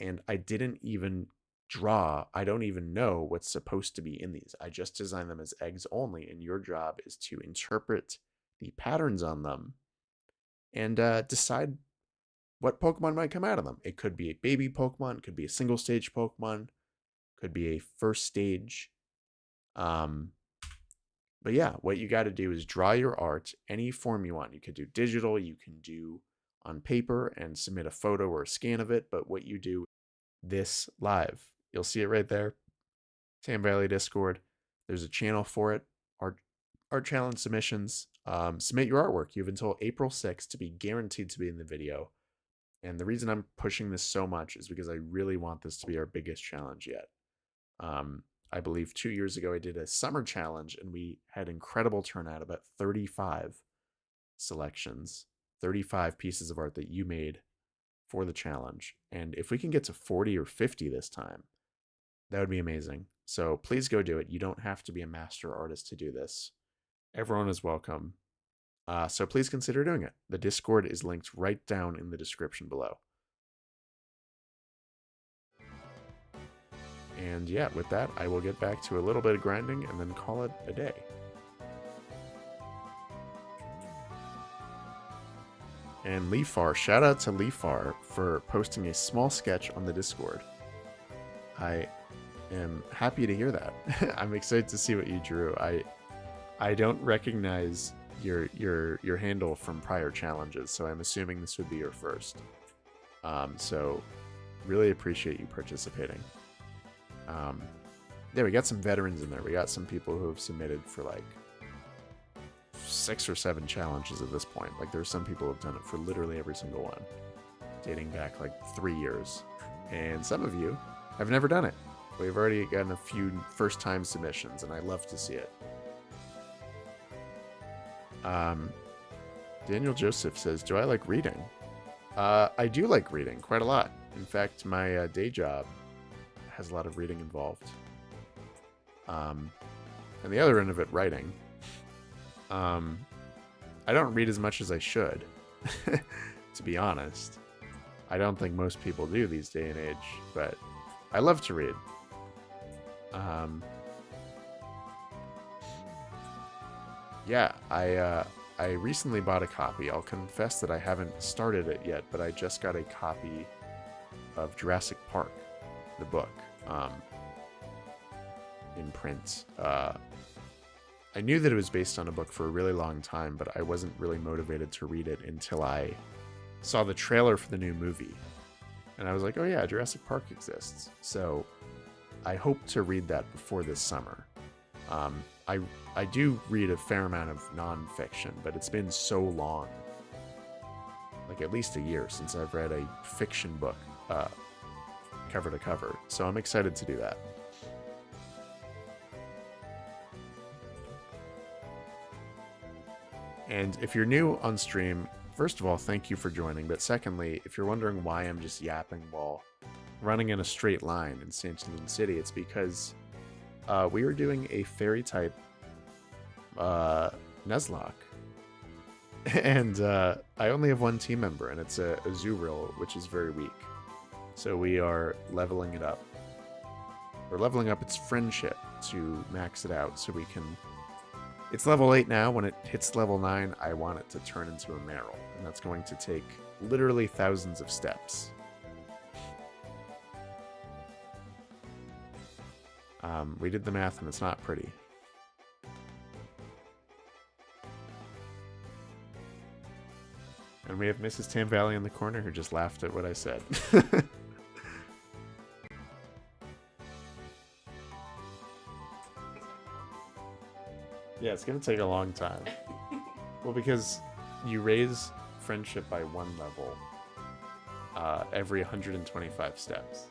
and I didn't even draw. I don't even know what's supposed to be in these. I just designed them as eggs only, and your job is to interpret the patterns on them and decide what Pokemon might come out of them. It could be a baby Pokemon, could be a single stage Pokemon, could be a first stage. But yeah, what you got to do is draw your art any form you want. You could do digital, you can do on paper and submit a photo or a scan of it. But what you do this live, you'll see it right there. Tam Valley Discord. There's a channel for it. Art challenge submissions. Submit your artwork. You have until April 6th to be guaranteed to be in the video. And the reason I'm pushing this so much is because I really want this to be our biggest challenge yet. I believe 2 years ago I did a summer challenge and we had incredible turnout, about 35 selections, 35 pieces of art that you made for the challenge. And if we can get to 40 or 50 this time, that would be amazing. So please go do it. You don't have to be a master artist to do this. Everyone is welcome. So please consider doing it. The Discord is linked right down in the description below. And yeah, with that, I will get back to a little bit of grinding and then call it a day. And Leafar, shout out to Leafar for posting a small sketch on the Discord. I am happy to hear that. I'm excited to see what you drew. I don't recognize your handle from prior challenges, so I'm assuming this would be your first. So really appreciate you participating. Yeah, we got some veterans in there. We got some people who have submitted for like 6 or 7 challenges at this point. Like, there's some people who have done it for literally every single one, dating back like 3 years. And some of you have never done it. We've already gotten a few first-time submissions, and I love to see it. Daniel Joseph says, do I like reading? I do like reading quite a lot. In fact, my day job has a lot of reading involved. And the other end of it, writing. I don't read as much as I should, to be honest. I don't think most people do these day and age, but I love to read. Yeah, I recently bought a copy. I'll confess that I haven't started it yet, but I just got a copy of Jurassic Park, the book, in print. I knew that it was based on a book for a really long time, but I wasn't really motivated to read it until I saw the trailer for the new movie. And I was like, oh yeah, Jurassic Park exists. So I hope to read that before this summer. I do read a fair amount of nonfiction, but it's been so long, like at least a year, since I've read a fiction book cover to cover. So I'm excited to do that. And if you're new on stream, first of all, thank you for joining. But secondly, if you're wondering why I'm just yapping while running in a straight line in Santalune City, it's because we were doing a fairy-type Nuzlocke. And I only have one team member, and it's a Azurill, which is very weak. So we are leveling it up. We're leveling up its friendship to max it out so we can... It's level 8 now. When it hits level 9, I want it to turn into a Meryl. And that's going to take literally thousands of steps. We did the math and it's not pretty. And we have Mrs. Tam Valley in the corner who just laughed at what I said. Yeah, it's going to take a long time. Well, because you raise friendship by 1 level every 125 steps.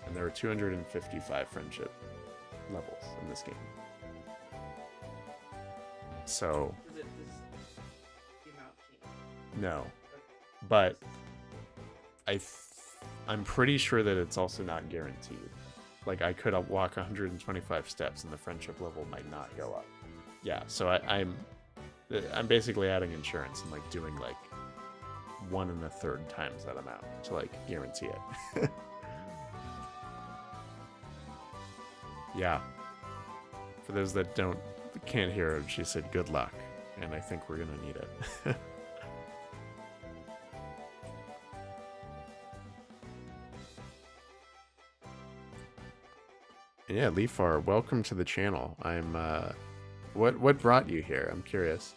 And there are 255 friendship levels in this game. So... Does the amount change? No. But I'm pretty sure that it's also not guaranteed. Like, I could walk 125 steps and the friendship level might not go up. Yeah, so I'm basically adding insurance and like doing like 1 1/3 times that amount to like guarantee it. Yeah. For those that can't hear her, she said good luck, and I think we're gonna need it. Yeah, Leafar, welcome to the channel. I'm what brought you here? I'm curious.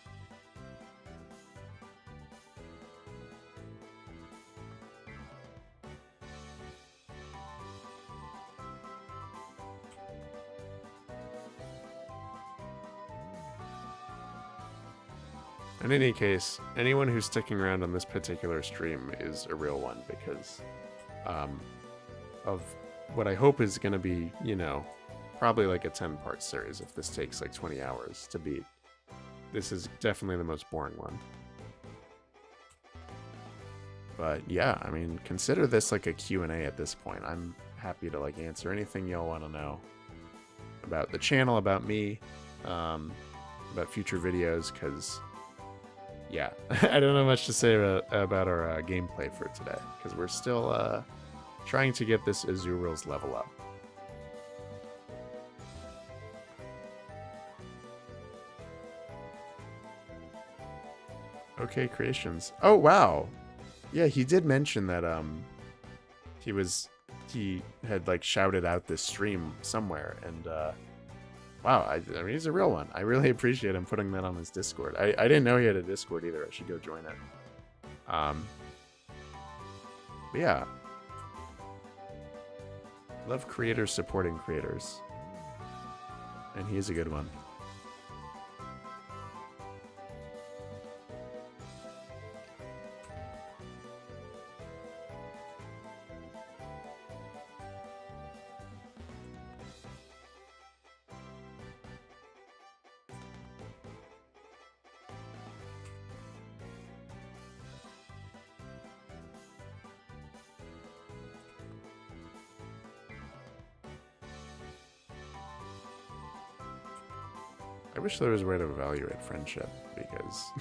In any case, anyone who's sticking around on this particular stream is a real one because of what I hope is going to be, you know, probably like a 10-part series if this takes like 20 hours to beat. This is definitely the most boring one. But yeah, I mean, consider this like a Q&A at this point. I'm happy to like answer anything y'all want to know about the channel, about me, about future videos, because yeah, I don't know much to say about our gameplay for today, because we're still trying to get this Azurill's level up. Okay, Creations. Oh, wow. Yeah, he did mention that he had like shouted out this stream somewhere, and wow, I mean, he's a real one. I really appreciate him putting that on his Discord. I didn't know he had a Discord either. I should go join it. But yeah. Love creators supporting creators. And he is a good one. I wish there was a way to evaluate friendship, because...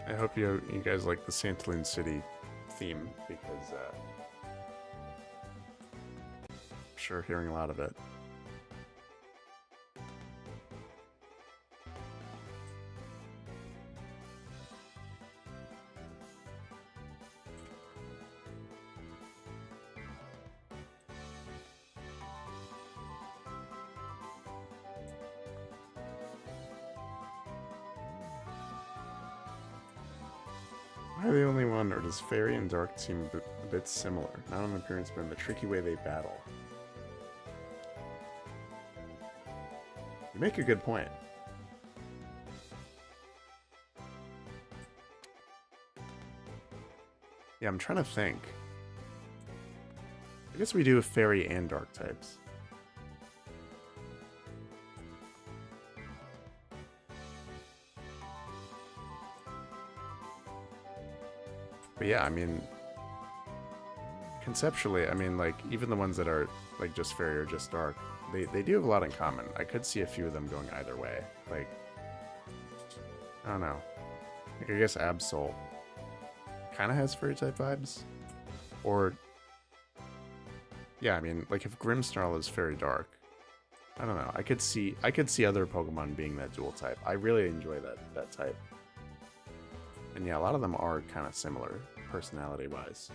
I hope you guys like the Santalene City theme, because I'm sure hearing a lot of it. Am I the only one, or does Fairy and Dark seem a bit similar? Not on appearance, but in the tricky way they battle. You make a good point. Yeah, I'm trying to think. I guess we do Fairy and Dark types. But yeah, I mean, conceptually, I mean, like, even the ones that are, like, just Fairy or just Dark, they do have a lot in common. I could see a few of them going either way. Like, I don't know. Like, I guess Absol kind of has Fairy-type vibes. Or, yeah, I mean, like, if Grimmsnarl is Fairy Dark, I don't know. I could see other Pokemon being that dual type. I really enjoy that type. And yeah, a lot of them are kind of similar, personality-wise.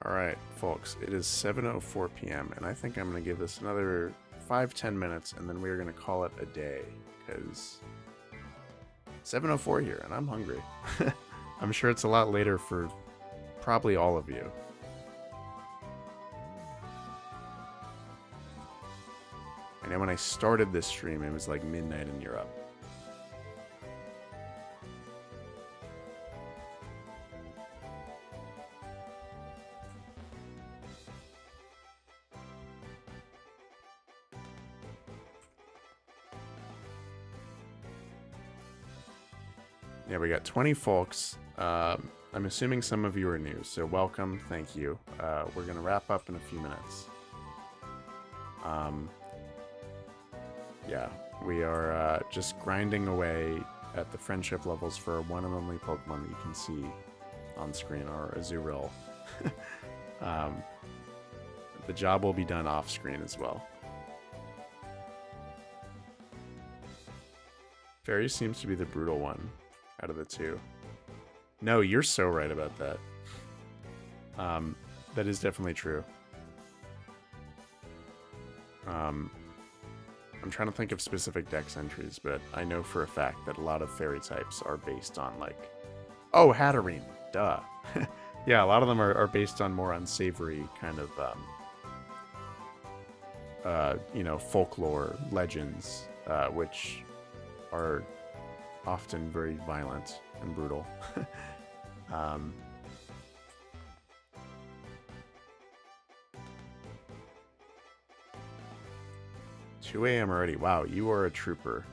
Alright, folks, it is 7:04 p.m., and I think I'm going to give this another 5-10 minutes, and then we're going to call it a day, because 7:04 here, and I'm hungry. I'm sure it's a lot later for probably all of you. I know when I started this stream, it was like midnight in Europe. Yeah, we got 20 folks. I'm assuming some of you are new, so welcome, thank you. We're going to wrap up in a few minutes. Yeah, we are just grinding away at the friendship levels for one and only Pokemon that you can see on screen, or Azurill. The job will be done off screen as well. Fairy seems to be the brutal one out of the two. No, you're so right about that. That is definitely true. I'm trying to think of specific dex entries, but I know for a fact that a lot of Fairy types are based on, like... Oh, Hatterene! Duh! Yeah, a lot of them are based on more unsavory kind of, you know, folklore, legends, which are often very violent and brutal. 2 a.m. already. Wow, you are a trooper.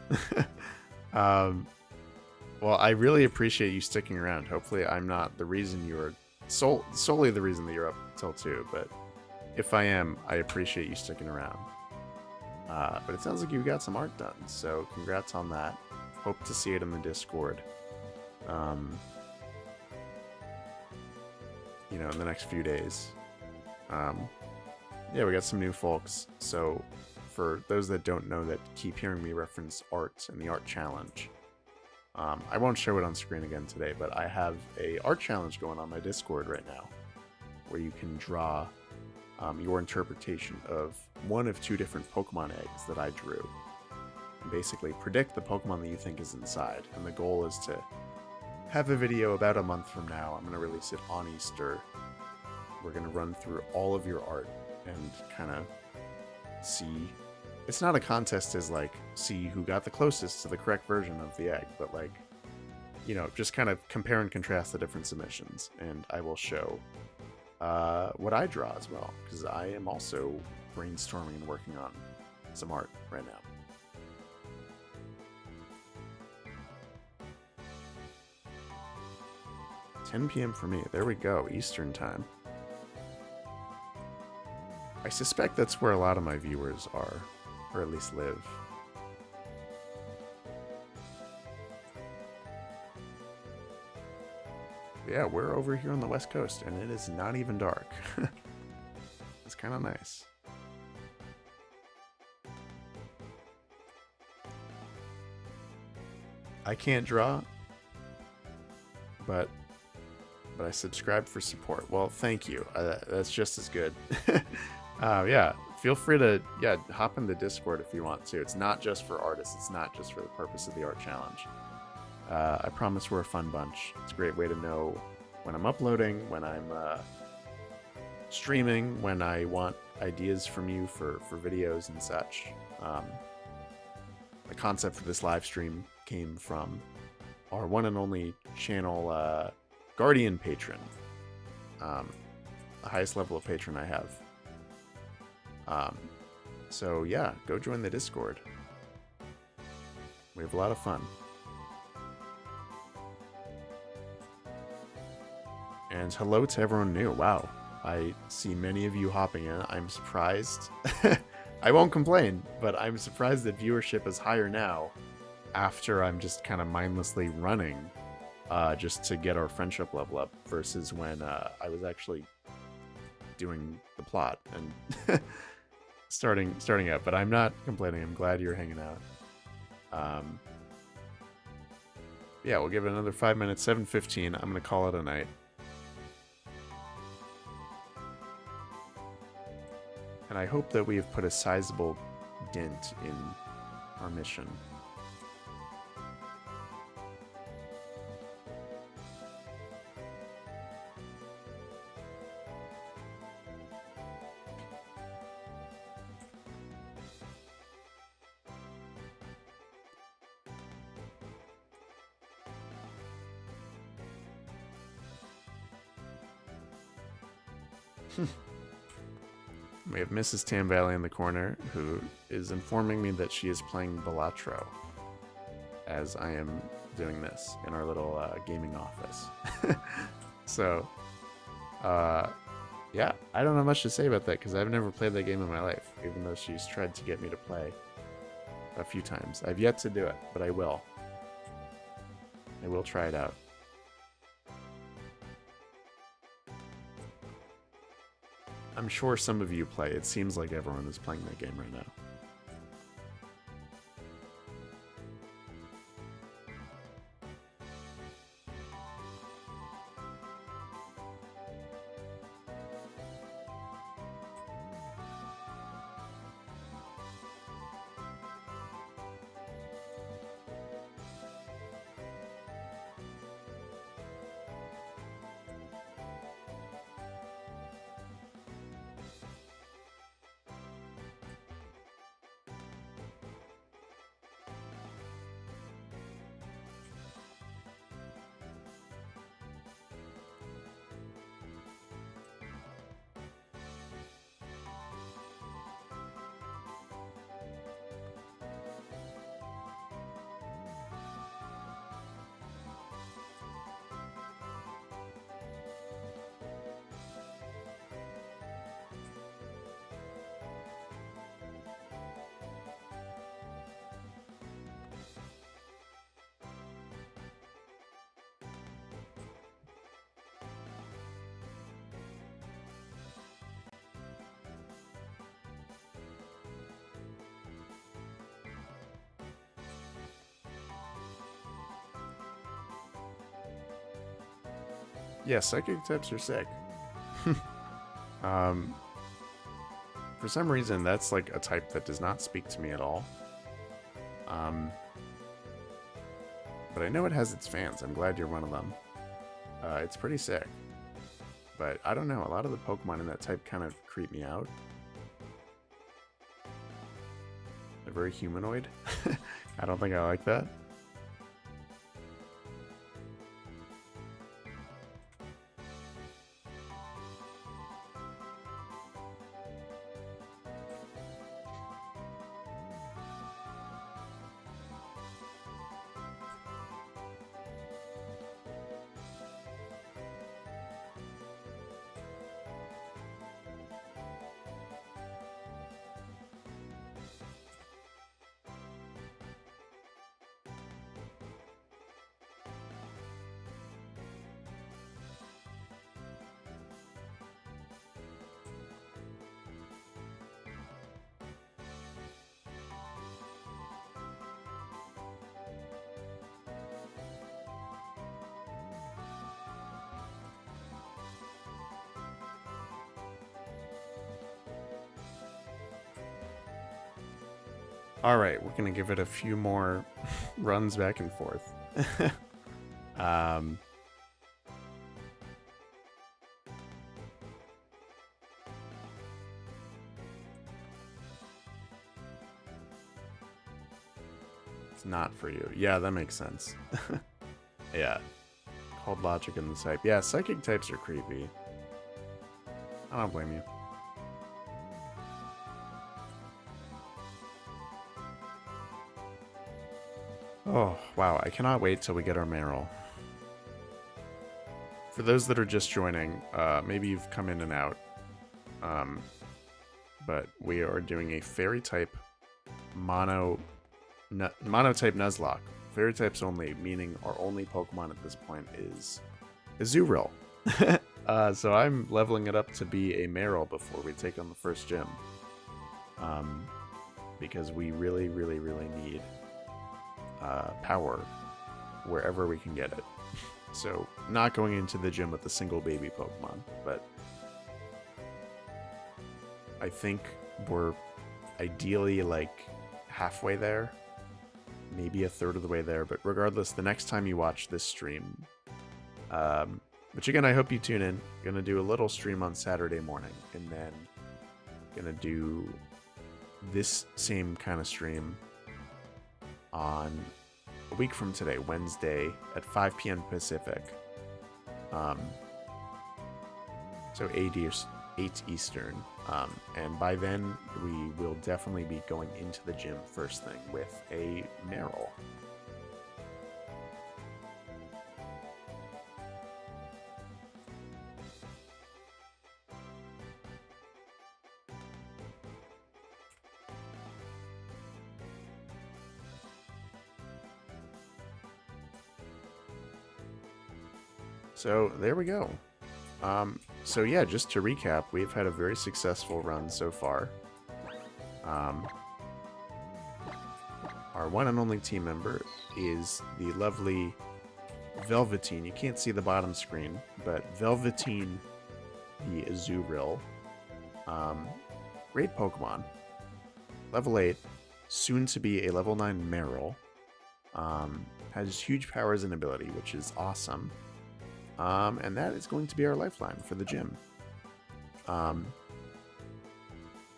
Well, I really appreciate you sticking around. Hopefully I'm not the reason you are solely the reason that you're up till 2, but if I am, I appreciate you sticking around. But it sounds like you got some art done, so congrats on that. Hope to see it in the Discord. You know, in the next few days. Yeah, we got some new folks, so for those that don't know that keep hearing me reference art and the art challenge, I won't show it on screen again today, but I have a art challenge going on my Discord right now where you can draw your interpretation of one of 2 different Pokemon eggs that I drew and basically predict the Pokemon that you think is inside. And the goal is to have a video about a month from now. I'm going to release it on Easter. We're going to run through all of your art and kind of see. It's not a contest as like see who got the closest to the correct version of the egg, but like, you know, just kind of compare and contrast the different submissions, and I will show what I draw as well, because I am also brainstorming and working on some art right now. $10 p.m. for me. There we go, Eastern time. I suspect that's where a lot of my viewers are, or at least live. Yeah, we're over here on the West Coast, and it is not even dark. It's kind of nice. I can't draw, but I subscribe for support. Well, thank you. That's just as good. Yeah, feel free to hop in the Discord if you want to. It's not just for artists. It's not just for the purpose of the art challenge. I promise we're a fun bunch. It's a great way to know when I'm uploading, when I'm streaming, when I want ideas from you for videos and such. The concept for this live stream came from our one and only channel Guardian patron, the highest level of patron I have. So yeah, go join the Discord. We have a lot of fun. And hello to everyone new. Wow, I see many of you hopping in. I'm surprised. I won't complain, but I'm surprised that viewership is higher now after I'm just kind of mindlessly running just to get our friendship level up versus when I was actually doing the plot and starting out. But I'm not complaining. I'm glad you're hanging out. Yeah, we'll give it another 5 minutes. 7:15. I'm gonna call it a night. And I hope that we have put a sizable dent in our mission. We have Mrs. Tam Valley in the corner, who is informing me that she is playing Balatro as I am doing this in our little gaming office. So, yeah, I don't know much to say about that because I've never played that game in my life, even though she's tried to get me to play a few times. I've yet to do it, but I will. I will try it out. I'm sure some of you play. It seems like everyone is playing that game right now. Yeah, psychic types are sick. For some reason, that's like a type that does not speak to me at all. But I know it has its fans. I'm glad you're one of them. It's pretty sick. But I don't know, a lot of the Pokemon in that type kind of creep me out. They're very humanoid. I don't think I like that. Alright, we're going to give it a few more runs back and forth. It's not for you. Yeah, that makes sense. Yeah. Called logic in the type. Yeah, psychic types are creepy. I don't blame you. Oh, wow. I cannot wait till we get our Meryl. For those that are just joining, maybe you've come in and out, but we are doing a Fairy-type Mono-type Nuzlocke. Fairy types only, meaning our only Pokemon at this point is Azurill. So I'm leveling it up to be a Meryl before we take on the first gym. Because we really, really, really need power wherever we can get it. So not going into the gym with a single baby Pokemon, but I think we're ideally like halfway there, maybe a third of the way there. But regardless, the next time you watch this stream, which again, I hope you tune in, gonna do a little stream on Saturday morning, and then gonna do this same kind of stream on a week from today, Wednesday at 5 p.m. Pacific. So 8 Eastern. And by then, we will definitely be going into the gym first thing with a Meryl. So there we go. So yeah, just to recap, we've had a very successful run so far. Our one and only team member is the lovely Velveteen. You can't see the bottom screen, but Velveteen the Azurill. Great Pokemon. Level 8, soon to be a level 9 Meryl. Has huge powers and ability, which is awesome. And that is going to be our lifeline for the gym.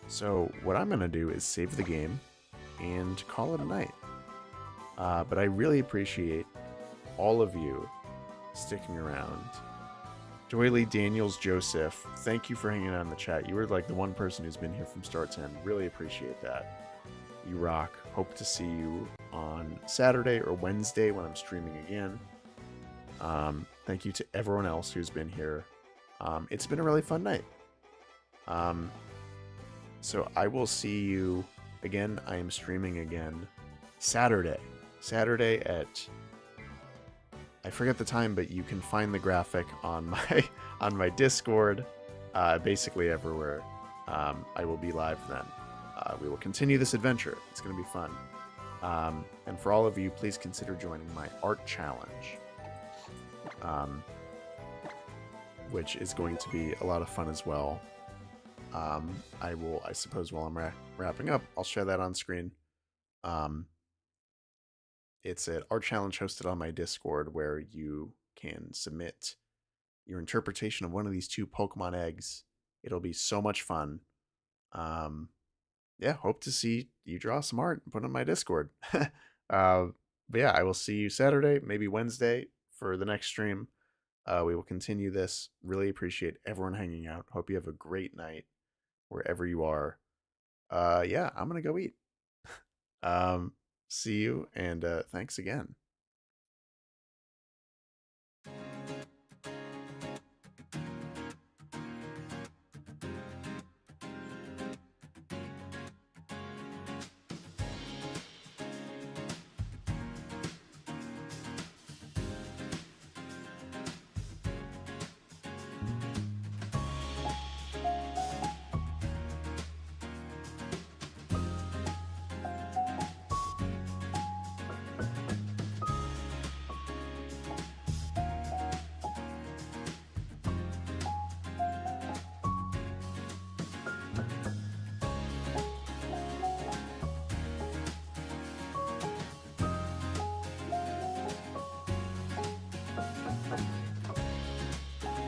So what I'm going to do is save the game and call it a night. But I really appreciate all of you sticking around. Doily, Daniels, Joseph, thank you for hanging out in the chat. You were like the one person who's been here from start to end. Really appreciate that. You rock. Hope to see you on Saturday or Wednesday when I'm streaming again. Thank you to everyone else who's been here. It's been a really fun night. So I will see you again. I am streaming again Saturday. Saturday at, I forget the time, but you can find the graphic on my Discord, basically everywhere. I will be live then. We will continue this adventure. It's going to be fun. And for all of you, please consider joining my art challenge. which is going to be a lot of fun as well. I suppose while I'm wrapping up, I'll share that on screen. It's an art challenge hosted on my Discord where you can submit your interpretation of one of these 2 Pokemon eggs. It'll be so much fun. Yeah, hope to see you draw some art and put it on my Discord. But yeah, I will see you Saturday, maybe Wednesday for the next stream. We will continue this. Really appreciate everyone hanging out. Hope you have a great night wherever you are. Yeah, I'm gonna go eat. See you, and thanks again.